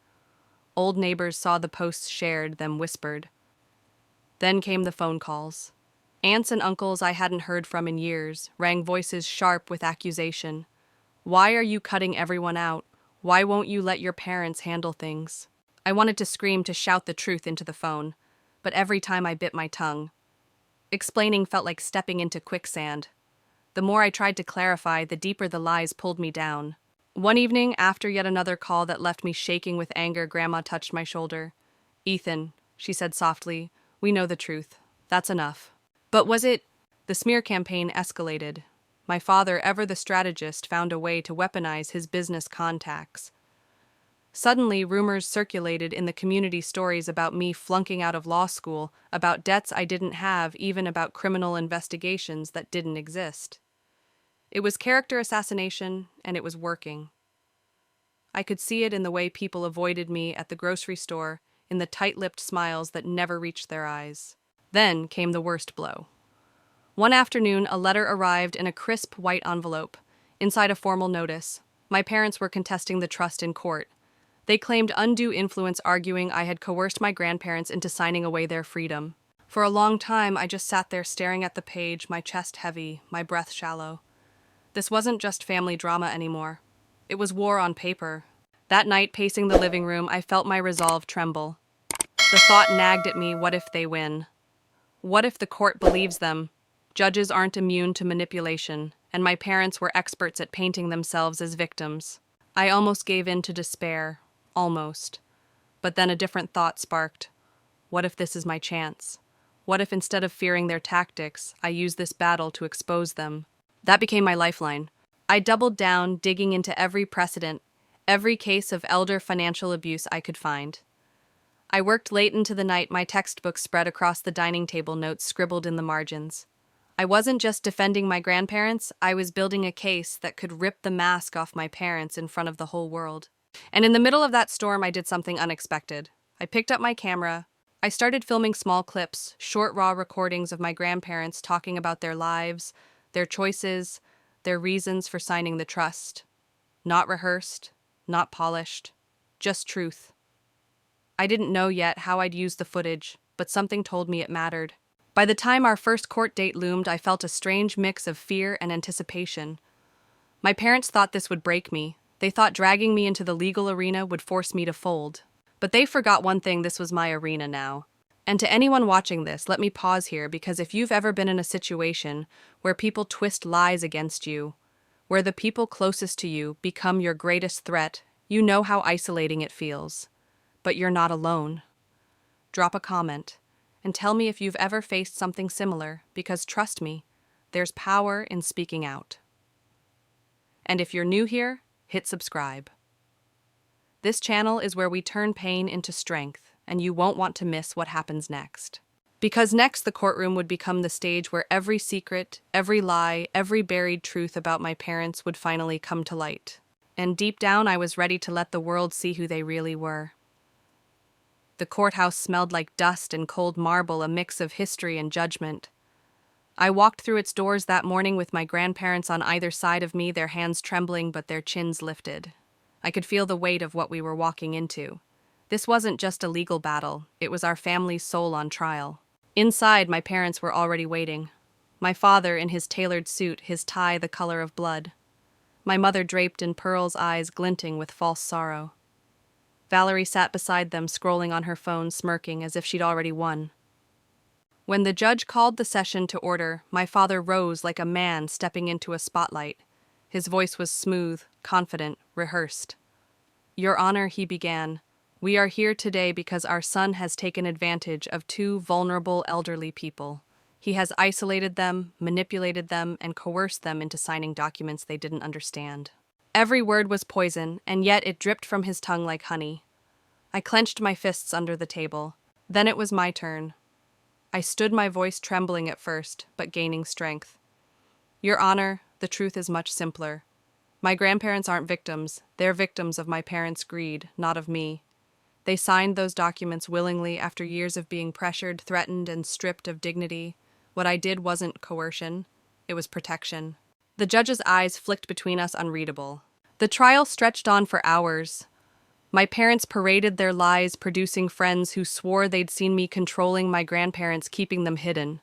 Old neighbors saw the posts shared, them whispered. Then came the phone calls. Aunts and uncles I hadn't heard from in years rang, voices sharp with accusation. "Why are you cutting everyone out? Why won't you let your parents handle things?" I wanted to scream, to shout the truth into the phone, but every time I bit my tongue. Explaining felt like stepping into quicksand. The more I tried to clarify, the deeper the lies pulled me down. One evening, after yet another call that left me shaking with anger, Grandma touched my shoulder. "Ethan," she said softly, "we know the truth. That's enough." But was it? The smear campaign escalated. My father, ever the strategist, found a way to weaponize his business contacts. Suddenly, rumors circulated in the community, stories about me flunking out of law school, about debts I didn't have, even about criminal investigations that didn't exist. It was character assassination, and it was working. I could see it in the way people avoided me at the grocery store, in the tight-lipped smiles that never reached their eyes. Then came the worst blow. One afternoon, a letter arrived in a crisp white envelope. Inside a formal notice. My parents were contesting the trust in court. They claimed undue influence, arguing I had coerced my grandparents into signing away their freedom. For a long time, I just sat there staring at the page, my chest heavy, my breath shallow. This wasn't just family drama anymore. It was war on paper. That night, pacing the living room, I felt my resolve tremble. The thought nagged at me, what if they win? What if the court believes them? Judges aren't immune to manipulation, and my parents were experts at painting themselves as victims. I almost gave in to despair. Almost. But then a different thought sparked. What if this is my chance? What if instead of fearing their tactics, I use this battle to expose them? That became my lifeline. I doubled down, digging into every precedent, every case of elder financial abuse I could find. I worked late into the night, my textbook spread across the dining table, notes scribbled in the margins. I wasn't just defending my grandparents, I was building a case that could rip the mask off my parents in front of the whole world. And in the middle of that storm, I did something unexpected. I picked up my camera. I started filming small clips, short, raw recordings of my grandparents talking about their lives, their choices, their reasons for signing the trust. Not rehearsed, not polished, just truth. I didn't know yet how I'd use the footage, but something told me it mattered. By the time our first court date loomed, I felt a strange mix of fear and anticipation. My parents thought this would break me. They thought dragging me into the legal arena would force me to fold. But they forgot one thing: this was my arena now. And to anyone watching this, let me pause here, because if you've ever been in a situation where people twist lies against you, where the people closest to you become your greatest threat, you know how isolating it feels. But you're not alone. Drop a comment and tell me if you've ever faced something similar, because trust me, there's power in speaking out. And if you're new here, hit subscribe. This channel is where we turn pain into strength, and you won't want to miss what happens next. Because next, the courtroom would become the stage where every secret, every lie, every buried truth about my parents would finally come to light. And deep down, I was ready to let the world see who they really were. The courthouse smelled like dust and cold marble, a mix of history and judgment. I walked through its doors that morning with my grandparents on either side of me, their hands trembling but their chins lifted. I could feel the weight of what we were walking into. This wasn't just a legal battle, it was our family's soul on trial. Inside, my parents were already waiting. My father in his tailored suit, his tie the color of blood. My mother draped in pearls, eyes glinting with false sorrow. Valerie sat beside them, scrolling on her phone, smirking as if she'd already won. When the judge called the session to order, my father rose like a man stepping into a spotlight. His voice was smooth, confident, rehearsed. "Your Honor," he began, "we are here today because our son has taken advantage of two vulnerable elderly people. He has isolated them, manipulated them, and coerced them into signing documents they didn't understand." Every word was poison, and yet it dripped from his tongue like honey. I clenched my fists under the table. Then it was my turn. I stood, my voice trembling at first, but gaining strength. "Your Honor, the truth is much simpler. My grandparents aren't victims. They're victims of my parents' greed, not of me. They signed those documents willingly after years of being pressured, threatened, and stripped of dignity. What I did wasn't coercion. It was protection." The judge's eyes flicked between us, unreadable. The trial stretched on for hours. My parents paraded their lies, producing friends who swore they'd seen me controlling my grandparents, keeping them hidden.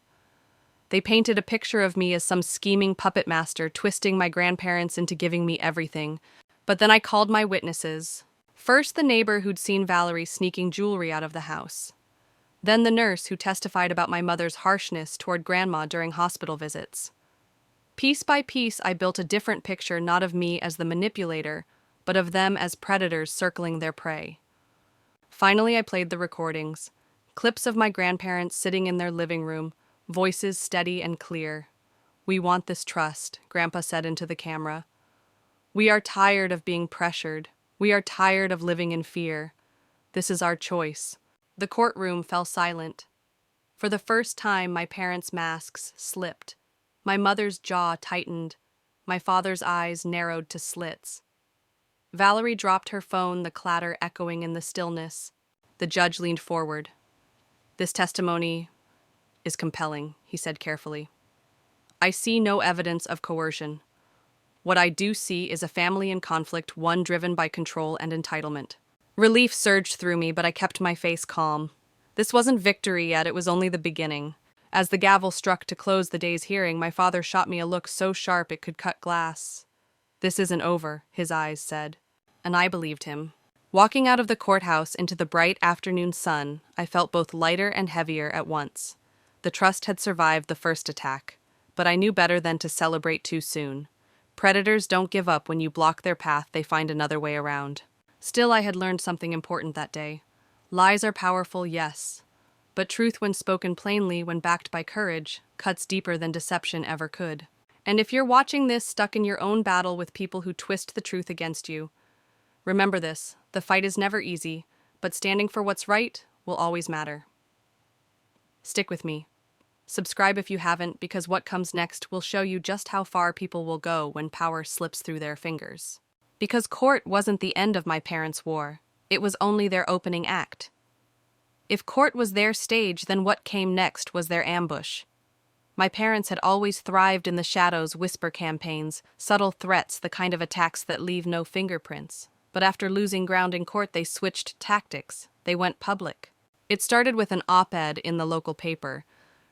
They painted a picture of me as some scheming puppet master, twisting my grandparents into giving me everything. But then I called my witnesses. First, the neighbor who'd seen Valerie sneaking jewelry out of the house. Then the nurse who testified about my mother's harshness toward Grandma during hospital visits. Piece by piece, I built a different picture, not of me as the manipulator, but of them as predators circling their prey. Finally, I played the recordings. Clips of my grandparents sitting in their living room, voices steady and clear. "We want this trust," Grandpa said into the camera. "We are tired of being pressured. We are tired of living in fear. This is our choice." The courtroom fell silent. For the first time, my parents' masks slipped. My mother's jaw tightened. My father's eyes narrowed to slits. Valerie dropped her phone, the clatter echoing in the stillness. The judge leaned forward. "This testimony is compelling," he said carefully. "I see no evidence of coercion. What I do see is a family in conflict, one driven by control and entitlement." Relief surged through me, but I kept my face calm. This wasn't victory yet, it was only the beginning. As the gavel struck to close the day's hearing, my father shot me a look so sharp it could cut glass. "This isn't over," his eyes said. And I believed him. Walking out of the courthouse into the bright afternoon sun, I felt both lighter and heavier at once. The trust had survived the first attack, but I knew better than to celebrate too soon. Predators don't give up when you block their path, they find another way around. Still, I had learned something important that day. Lies are powerful, yes, but truth, when spoken plainly, when backed by courage, cuts deeper than deception ever could. And if you're watching this stuck in your own battle with people who twist the truth against you, remember this: the fight is never easy, but standing for what's right will always matter. Stick with me. Subscribe if you haven't, because what comes next will show you just how far people will go when power slips through their fingers. Because court wasn't the end of my parents' war, it was only their opening act. If court was their stage, then what came next was their ambush. My parents had always thrived in the shadows, whisper campaigns, subtle threats, the kind of attacks that leave no fingerprints. But after losing ground in court, they switched tactics. They went public. It started with an op-ed in the local paper,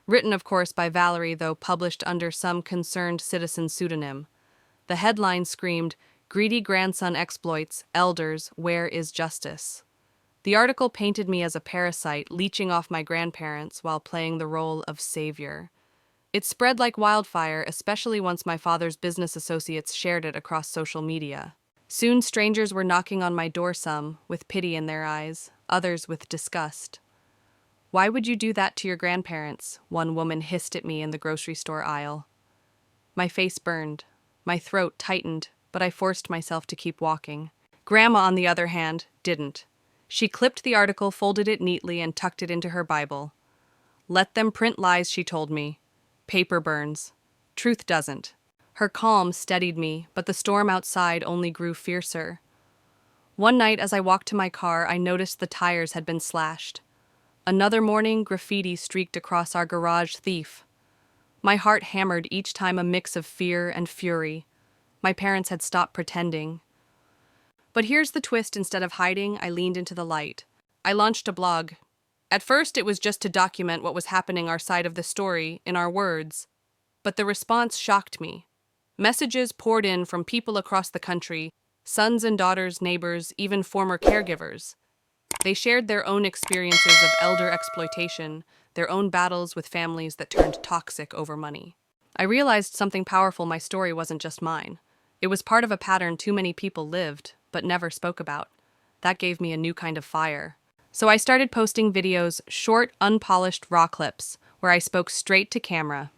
written, of course, by Valerie, though published under some concerned citizen pseudonym. The headline screamed, "Greedy grandson exploits, elders, where is justice?" The article painted me as a parasite, leeching off my grandparents while playing the role of savior. It spread like wildfire, especially once my father's business associates shared it across social media. Soon strangers were knocking on my door, some with pity in their eyes, others with disgust. "Why would you do that to your grandparents?" one woman hissed at me in the grocery store aisle. My face burned. My throat tightened, but I forced myself to keep walking. Grandma, on the other hand, didn't. She clipped the article, folded it neatly, and tucked it into her Bible. "Let them print lies," she told me. "Paper burns. Truth doesn't." Her calm steadied me, but the storm outside only grew fiercer. One night, as I walked to my car, I noticed the tires had been slashed. Another morning, graffiti streaked across our garage. "Thief." My heart hammered each time, a mix of fear and fury. My parents had stopped pretending. But here's the twist: instead of hiding, I leaned into the light. I launched a blog. At first, it was just to document what was happening, our side of the story, in our words. But the response shocked me. Messages poured in from people across the country, sons and daughters, neighbors, even former caregivers. They shared their own experiences of elder exploitation, their own battles with families that turned toxic over money. I realized something powerful: my story wasn't just mine. It was part of a pattern too many people lived, but never spoke about. That gave me a new kind of fire. So I started posting videos, short, unpolished, raw clips, where I spoke straight to camera.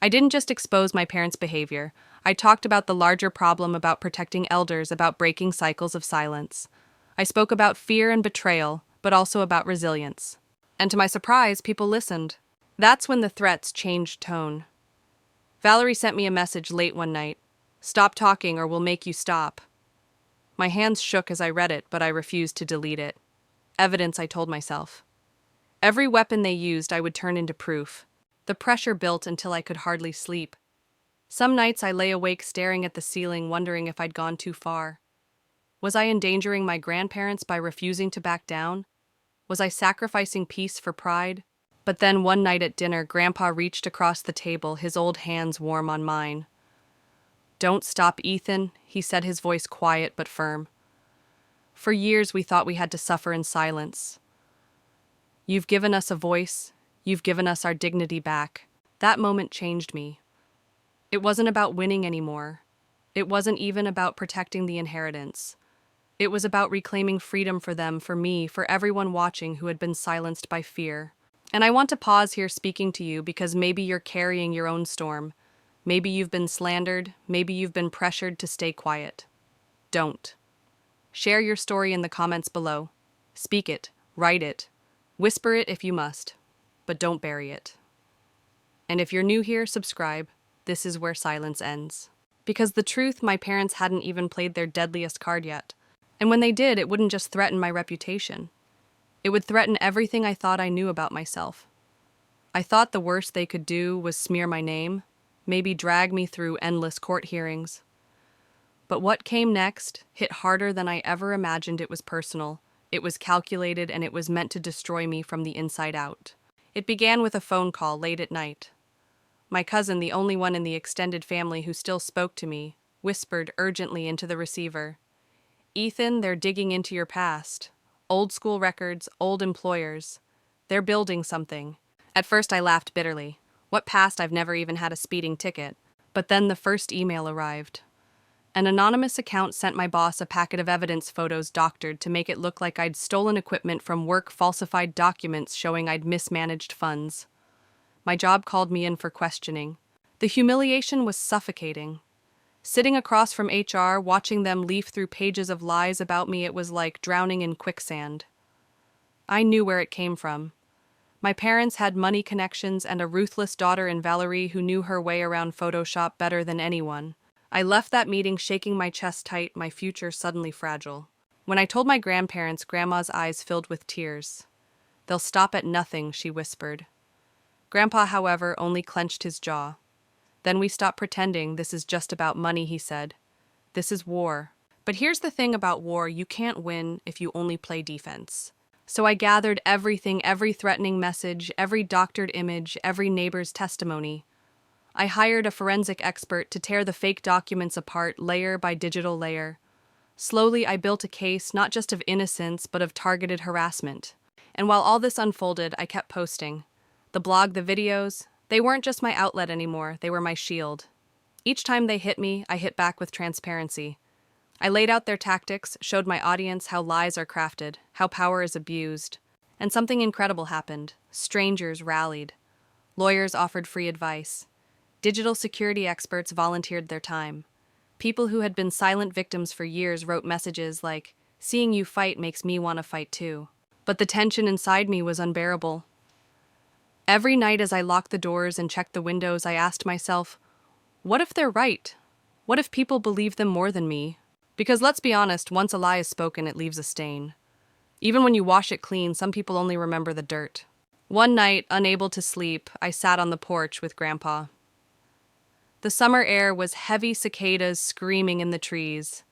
I didn't just expose my parents' behavior. I talked about the larger problem, about protecting elders, about breaking cycles of silence. I spoke about fear and betrayal, but also about resilience. And to my surprise, people listened. That's when the threats changed tone. Valerie sent me a message late one night. "Stop talking or we'll make you stop." My hands shook as I read it, but I refused to delete it. Evidence, I told myself. Every weapon they used, I would turn into proof. The pressure built until I could hardly sleep. Some nights I lay awake staring at the ceiling, wondering if I'd gone too far. Was I endangering my grandparents by refusing to back down? Was I sacrificing peace for pride? But then one night at dinner, Grandpa reached across the table, his old hands warm on mine. "Don't stop, Ethan," he said, his voice quiet but firm. "For years we thought we had to suffer in silence. You've given us a voice. You've given us our dignity back." That moment changed me. It wasn't about winning anymore. It wasn't even about protecting the inheritance. It was about reclaiming freedom for them, for me, for everyone watching who had been silenced by fear. And I want to pause here speaking to you because maybe you're carrying your own storm. Maybe you've been slandered. Maybe you've been pressured to stay quiet. Don't. Share your story in the comments below. Speak it, write it, whisper it if you must, but don't bury it. And if you're new here, subscribe. This is where silence ends. Because the truth, my parents hadn't even played their deadliest card yet. And when they did, it wouldn't just threaten my reputation. It would threaten everything I thought I knew about myself. I thought the worst they could do was smear my name, maybe drag me through endless court hearings. But what came next hit harder than I ever imagined. It was personal, it was calculated, and it was meant to destroy me from the inside out. It began with a phone call late at night. My cousin, the only one in the extended family who still spoke to me, whispered urgently into the receiver, "Ethan, they're digging into your past. Old school records, old employers. They're building something." At first I laughed bitterly. What past? I've never even had a speeding ticket. But then the first email arrived. An anonymous account sent my boss a packet of evidence photos doctored to make it look like I'd stolen equipment from work, falsified documents showing I'd mismanaged funds. My job called me in for questioning. The humiliation was suffocating. Sitting across from HR, watching them leaf through pages of lies about me, it was like drowning in quicksand. I knew where it came from. My parents had money connections and a ruthless daughter in Valerie who knew her way around Photoshop better than anyone. I left that meeting shaking my chest tight, my future suddenly fragile. When I told my grandparents, Grandma's eyes filled with tears. "They'll stop at nothing," she whispered. Grandpa, however, only clenched his jaw. "Then we stop pretending this is just about money," he said. "This is war. But here's the thing about war, you can't win if you only play defense." So I gathered everything, every threatening message, every doctored image, every neighbor's testimony. I hired a forensic expert to tear the fake documents apart, layer by digital layer. Slowly, I built a case not just of innocence, but of targeted harassment. And while all this unfolded, I kept posting. The blog, the videos, they weren't just my outlet anymore, they were my shield. Each time they hit me, I hit back with transparency. I laid out their tactics, showed my audience how lies are crafted, how power is abused. And something incredible happened. Strangers rallied. Lawyers offered free advice. Digital security experts volunteered their time. People who had been silent victims for years wrote messages like, "Seeing you fight makes me want to fight too." But the tension inside me was unbearable. Every night as I locked the doors and checked the windows, I asked myself, what if they're right? What if people believe them more than me? Because let's be honest, once a lie is spoken, it leaves a stain. Even when you wash it clean, some people only remember the dirt. One night, unable to sleep, I sat on the porch with Grandpa. The summer air was heavy, cicadas screaming in the trees.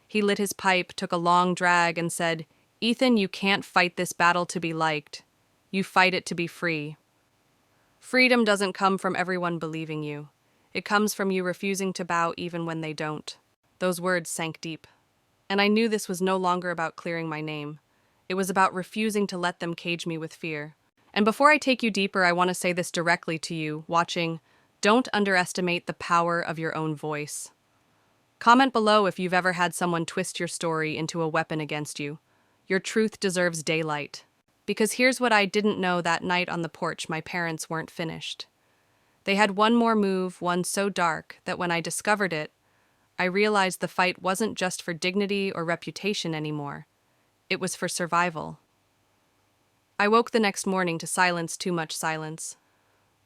He lit his pipe, took a long drag, and said, "Ethan, you can't fight this battle to be liked. You fight it to be free. Freedom doesn't come from everyone believing you. It comes from you refusing to bow even when they don't." Those words sank deep. And I knew this was no longer about clearing my name. It was about refusing to let them cage me with fear. And before I take you deeper, I want to say this directly to you, watching. Don't underestimate the power of your own voice. Comment below if you've ever had someone twist your story into a weapon against you. Your truth deserves daylight. Because here's what I didn't know that night on the porch: my parents weren't finished. They had one more move, one so dark that when I discovered it, I realized the fight wasn't just for dignity or reputation anymore. It was for survival. I woke the next morning to silence, too much silence.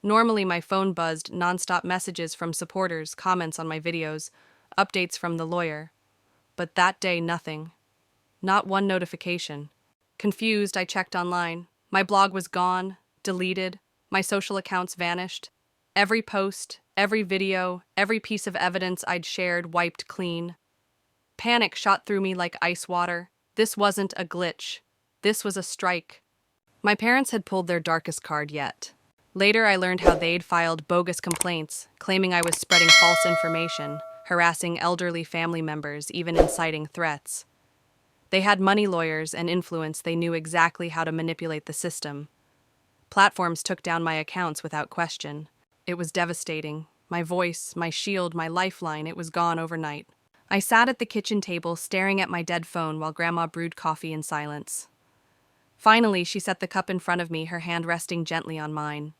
Normally my phone buzzed, nonstop messages from supporters, comments on my videos, updates from the lawyer. But that day, nothing. Not one notification. Confused, I checked online. My blog was gone, deleted, my social accounts vanished. Every post, every video, every piece of evidence I'd shared wiped clean. Panic shot through me like ice water. This wasn't a glitch. This was a strike. My parents had pulled their darkest card yet. Later, I learned how they'd filed bogus complaints, claiming I was spreading false information, harassing elderly family members, even inciting threats. They had money, lawyers, and influence. They knew exactly how to manipulate the system. Platforms took down my accounts without question. It was devastating. My voice, my shield, my lifeline, it was gone overnight. I sat at the kitchen table staring at my dead phone while Grandma brewed coffee in silence. Finally, she set the cup in front of me, her hand resting gently on mine.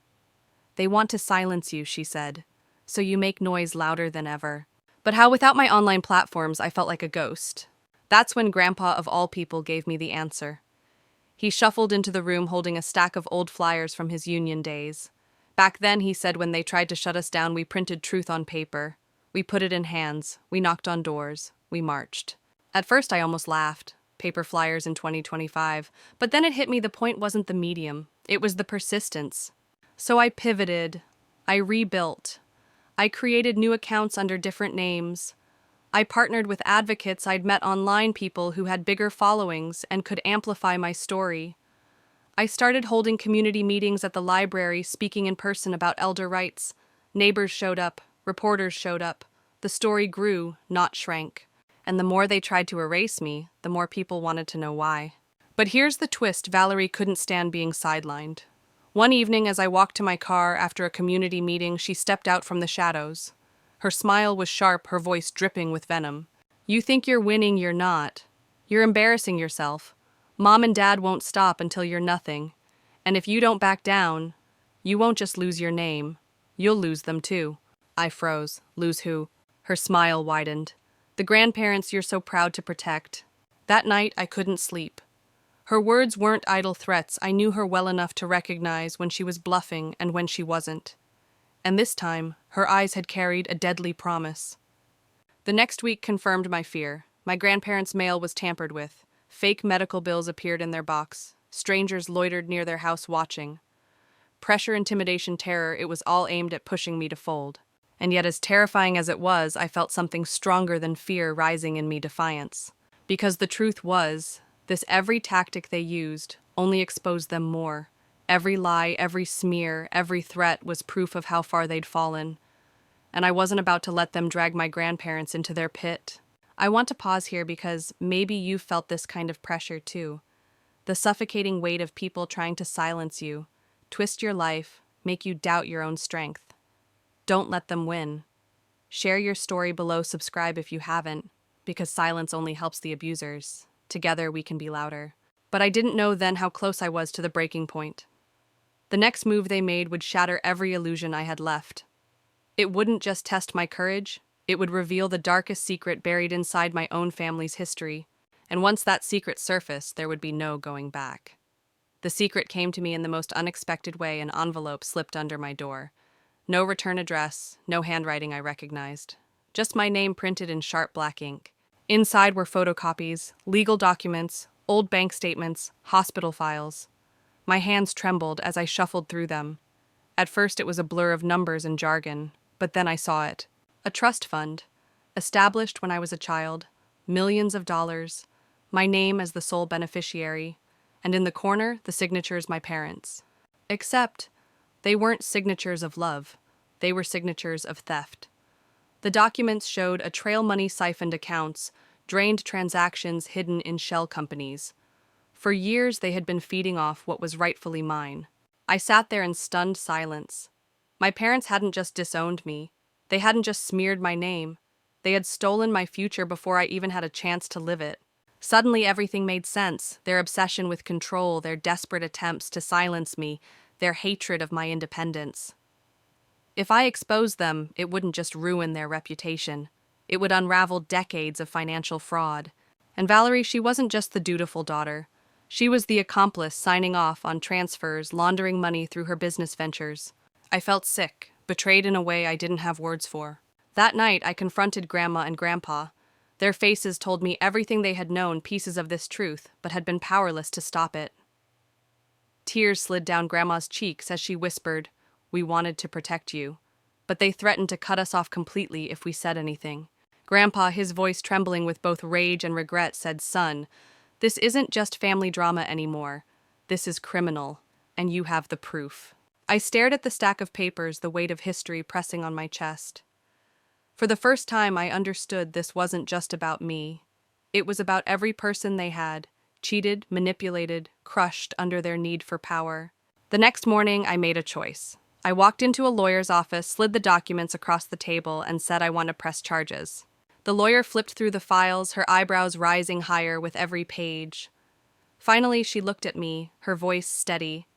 "They want to silence you," she said, "so you make noise louder than ever." But how without my online platforms I felt like a ghost. That's when Grandpa of all people gave me the answer. He shuffled into the room holding a stack of old flyers from his union days. Back then, he said, when they tried to shut us down, we printed truth on paper. We put it in hands. We knocked on doors. We marched. At first, I almost laughed. Paper flyers in 2025. But then it hit me the point wasn't the medium. It was the persistence. So I pivoted. I rebuilt. I created new accounts under different names. I partnered with advocates I'd met online, people who had bigger followings and could amplify my story. I started holding community meetings at the library, speaking in person about elder rights. Neighbors showed up, reporters showed up. The story grew, not shrank. And the more they tried to erase me, the more people wanted to know why. But here's the twist: Valerie couldn't stand being sidelined. One evening, as I walked to my car after a community meeting, she stepped out from the shadows. Her smile was sharp, her voice dripping with venom. "You think you're winning, you're not. You're embarrassing yourself. Mom and Dad won't stop until you're nothing. And if you don't back down, you won't just lose your name. You'll lose them too." I froze. Lose who? Her smile widened. "The grandparents you're so proud to protect." That night, I couldn't sleep. Her words weren't idle threats. I knew her well enough to recognize when she was bluffing and when she wasn't. And this time, her eyes had carried a deadly promise. The next week confirmed my fear. My grandparents' mail was tampered with. Fake medical bills appeared in their box. Strangers loitered near their house watching. Pressure, intimidation, terror, it was all aimed at pushing me to fold. And yet, as terrifying as it was, I felt something stronger than fear rising in me, defiance. Because the truth was, this every tactic they used only exposed them more. Every lie, every smear, every threat was proof of how far they'd fallen. And I wasn't about to let them drag my grandparents into their pit. I want to pause here because maybe you've felt this kind of pressure too. The suffocating weight of people trying to silence you, twist your life, make you doubt your own strength. Don't let them win. Share your story below, subscribe if you haven't, because silence only helps the abusers. Together we can be louder. But I didn't know then how close I was to the breaking point. The next move they made would shatter every illusion I had left. It wouldn't just test my courage, it would reveal the darkest secret buried inside my own family's history. And once that secret surfaced, there would be no going back. The secret came to me in the most unexpected way. An envelope slipped under my door. No return address, no handwriting I recognized. Just my name printed in sharp black ink. Inside were photocopies, legal documents, old bank statements, hospital files. My hands trembled as I shuffled through them. At first it was a blur of numbers and jargon, but then I saw it. A trust fund, established when I was a child, millions of dollars, my name as the sole beneficiary, and in the corner, the signatures my parents. Except, they weren't signatures of love, they were signatures of theft. The documents showed a trail money siphoned accounts, drained transactions hidden in shell companies. For years, they had been feeding off what was rightfully mine. I sat there in stunned silence. My parents hadn't just disowned me. They hadn't just smeared my name. They had stolen my future before I even had a chance to live it. Suddenly, everything made sense. Their obsession with control, their desperate attempts to silence me, their hatred of my independence. If I exposed them, it wouldn't just ruin their reputation. It would unravel decades of financial fraud. And Valerie, she wasn't just the dutiful daughter. She was the accomplice signing off on transfers, laundering money through her business ventures. I felt sick, betrayed in a way I didn't have words for. That night, I confronted Grandma and Grandpa. Their faces told me everything they had known, pieces of this truth, but had been powerless to stop it. Tears slid down Grandma's cheeks as she whispered, "We wanted to protect you." But they threatened to cut us off completely if we said anything. Grandpa, his voice trembling with both rage and regret, said, "Son, this isn't just family drama anymore. This is criminal, and you have the proof." I stared at the stack of papers, the weight of history pressing on my chest. For the first time, I understood this wasn't just about me. It was about every person they had, cheated, manipulated, crushed under their need for power. The next morning, I made a choice. I walked into a lawyer's office, slid the documents across the table, and said I want to press charges. The lawyer flipped through the files, her eyebrows rising higher with every page. Finally, she looked at me, her voice steady.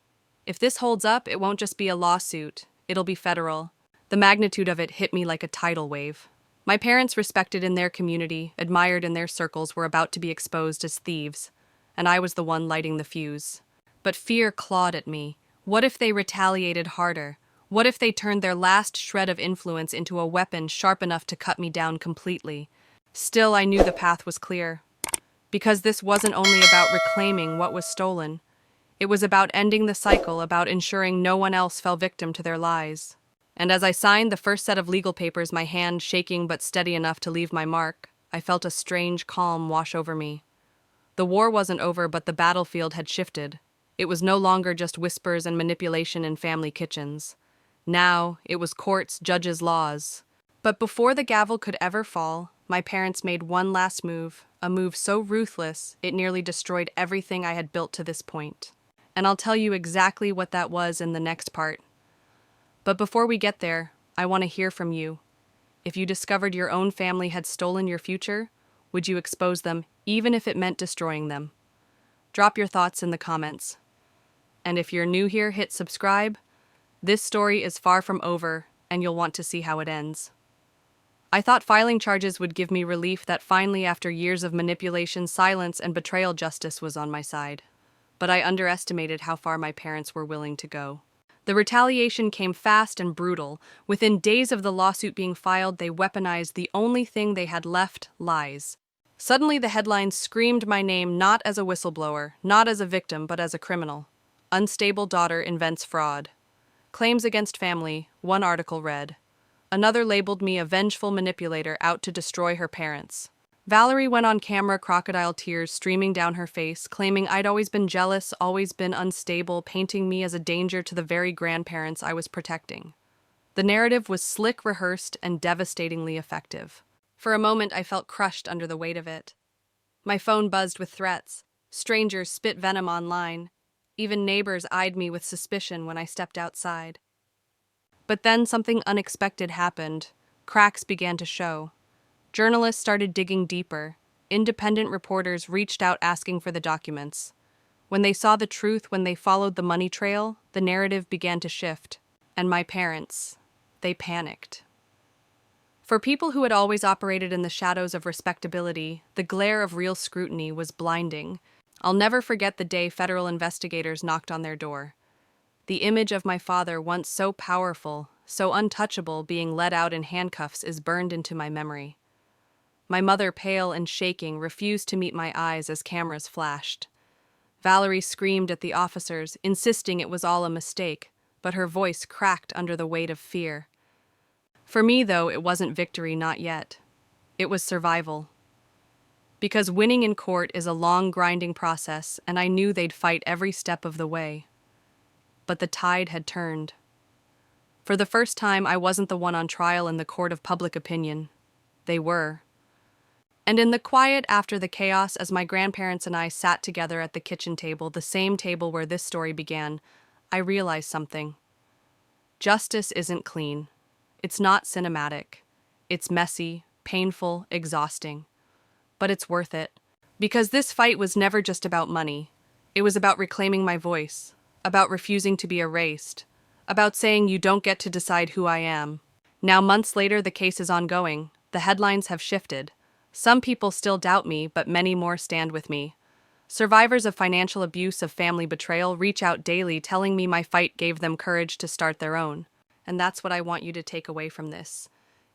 If this holds up, it won't just be a lawsuit. It'll be federal. The magnitude of it hit me like a tidal wave. My parents, respected in their community, admired in their circles, were about to be exposed as thieves, and I was the one lighting the fuse. But fear clawed at me. What if they retaliated harder? What if they turned their last shred of influence into a weapon sharp enough to cut me down completely? Still, I knew the path was clear. Because this wasn't only about reclaiming what was stolen. It was about ending the cycle, about ensuring no one else fell victim to their lies. And as I signed the first set of legal papers, my hand shaking but steady enough to leave my mark, I felt a strange calm wash over me. The war wasn't over, but the battlefield had shifted. It was no longer just whispers and manipulation in family kitchens. Now, it was courts, judges, laws. But before the gavel could ever fall, my parents made one last move, a move so ruthless it nearly destroyed everything I had built to this point. And I'll tell you exactly what that was in the next part. But before we get there, I want to hear from you. If you discovered your own family had stolen your future, would you expose them, even if it meant destroying them? Drop your thoughts in the comments. And if you're new here, hit subscribe. This story is far from over, and you'll want to see how it ends. I thought filing charges would give me relief that finally, after years of manipulation, silence, and betrayal, justice was on my side. But I underestimated how far my parents were willing to go. The retaliation came fast and brutal. Within days of the lawsuit being filed, they weaponized the only thing they had left: lies. Suddenly, the headlines screamed my name, not as a whistleblower, not as a victim, but as a criminal. Unstable daughter invents fraud. Claims against family, one article read. Another labeled me a vengeful manipulator out to destroy her parents. Valerie went on camera, crocodile tears streaming down her face, claiming I'd always been jealous, always been unstable, painting me as a danger to the very grandparents I was protecting. The narrative was slick, rehearsed, and devastatingly effective. For a moment, I felt crushed under the weight of it. My phone buzzed with threats. Strangers spit venom online. Even neighbors eyed me with suspicion when I stepped outside. But then something unexpected happened. Cracks began to show. Journalists started digging deeper. Independent reporters reached out asking for the documents. When they saw the truth, when they followed the money trail, the narrative began to shift. And my parents, they panicked. For people who had always operated in the shadows of respectability, the glare of real scrutiny was blinding. I'll never forget the day federal investigators knocked on their door. The image of my father, once so powerful, so untouchable, being led out in handcuffs is burned into my memory. My mother, pale and shaking, refused to meet my eyes as cameras flashed. Valerie screamed at the officers, insisting it was all a mistake, but her voice cracked under the weight of fear. For me, though, it wasn't victory, not yet. It was survival. Because winning in court is a long, grinding process, and I knew they'd fight every step of the way. But the tide had turned. For the first time, I wasn't the one on trial in the court of public opinion. They were. And in the quiet after the chaos, as my grandparents and I sat together at the kitchen table, the same table where this story began, I realized something. Justice isn't clean. It's not cinematic. It's messy, painful, exhausting. But it's worth it. Because this fight was never just about money. It was about reclaiming my voice, about refusing to be erased, about saying you don't get to decide who I am. Now, months later, the case is ongoing. The headlines have shifted. Some people still doubt me, but many more stand with me. Survivors of financial abuse, of family betrayal, reach out daily telling me my fight gave them courage to start their own. And that's what I want you to take away from this.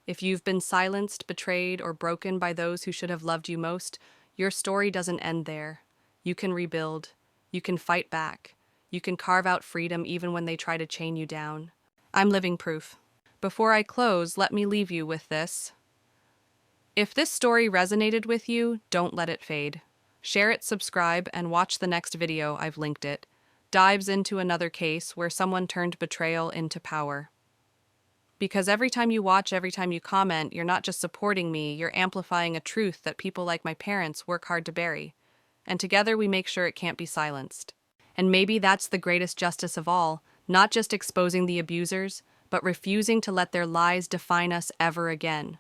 If you've been silenced, betrayed, or broken by those who should have loved you most, your story doesn't end there. You can rebuild. You can fight back. You can carve out freedom even when they try to chain you down. I'm living proof. Before I close, let me leave you with this. If this story resonated with you, don't let it fade. Share it, subscribe, and watch the next video, I've linked it. Dives into another case where someone turned betrayal into power. Because every time you watch, every time you comment, you're not just supporting me, you're amplifying a truth that people like my parents work hard to bury. And together we make sure it can't be silenced. And maybe that's the greatest justice of all, not just exposing the abusers, but refusing to let their lies define us ever again.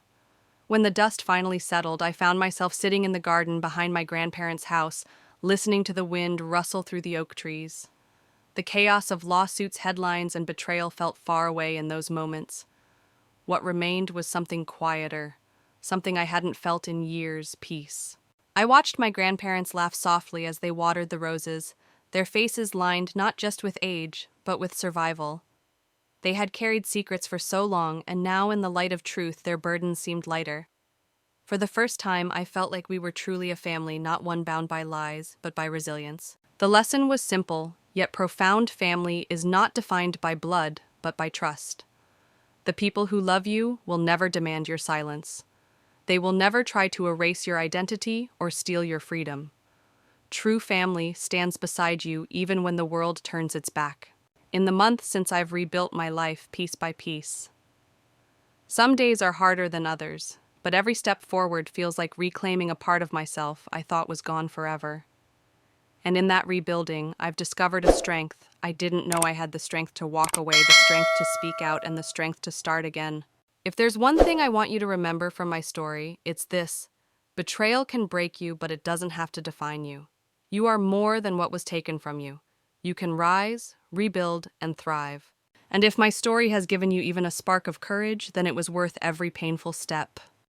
When the dust finally settled, I found myself sitting in the garden behind my grandparents' house, listening to the wind rustle through the oak trees. The chaos of lawsuits, headlines, and betrayal felt far away in those moments. What remained was something quieter, something I hadn't felt in years, peace. I watched my grandparents laugh softly as they watered the roses, their faces lined not just with age, but with survival. They had carried secrets for so long, and now in the light of truth, their burdens seemed lighter. For the first time, I felt like we were truly a family, not one bound by lies, but by resilience. The lesson was simple, yet profound. Family is not defined by blood, but by trust. The people who love you will never demand your silence. They will never try to erase your identity or steal your freedom. True family stands beside you even when the world turns its back. In the months since I've rebuilt my life piece by piece. Some days are harder than others, but every step forward feels like reclaiming a part of myself I thought was gone forever. And in that rebuilding, I've discovered a strength I didn't know I had: the strength to walk away, the strength to speak out, and the strength to start again. If there's one thing I want you to remember from my story, it's this: betrayal can break you, but it doesn't have to define you. You are more than what was taken from you. You can rise, rebuild, and thrive. And if my story has given you even a spark of courage, then it was worth every painful step.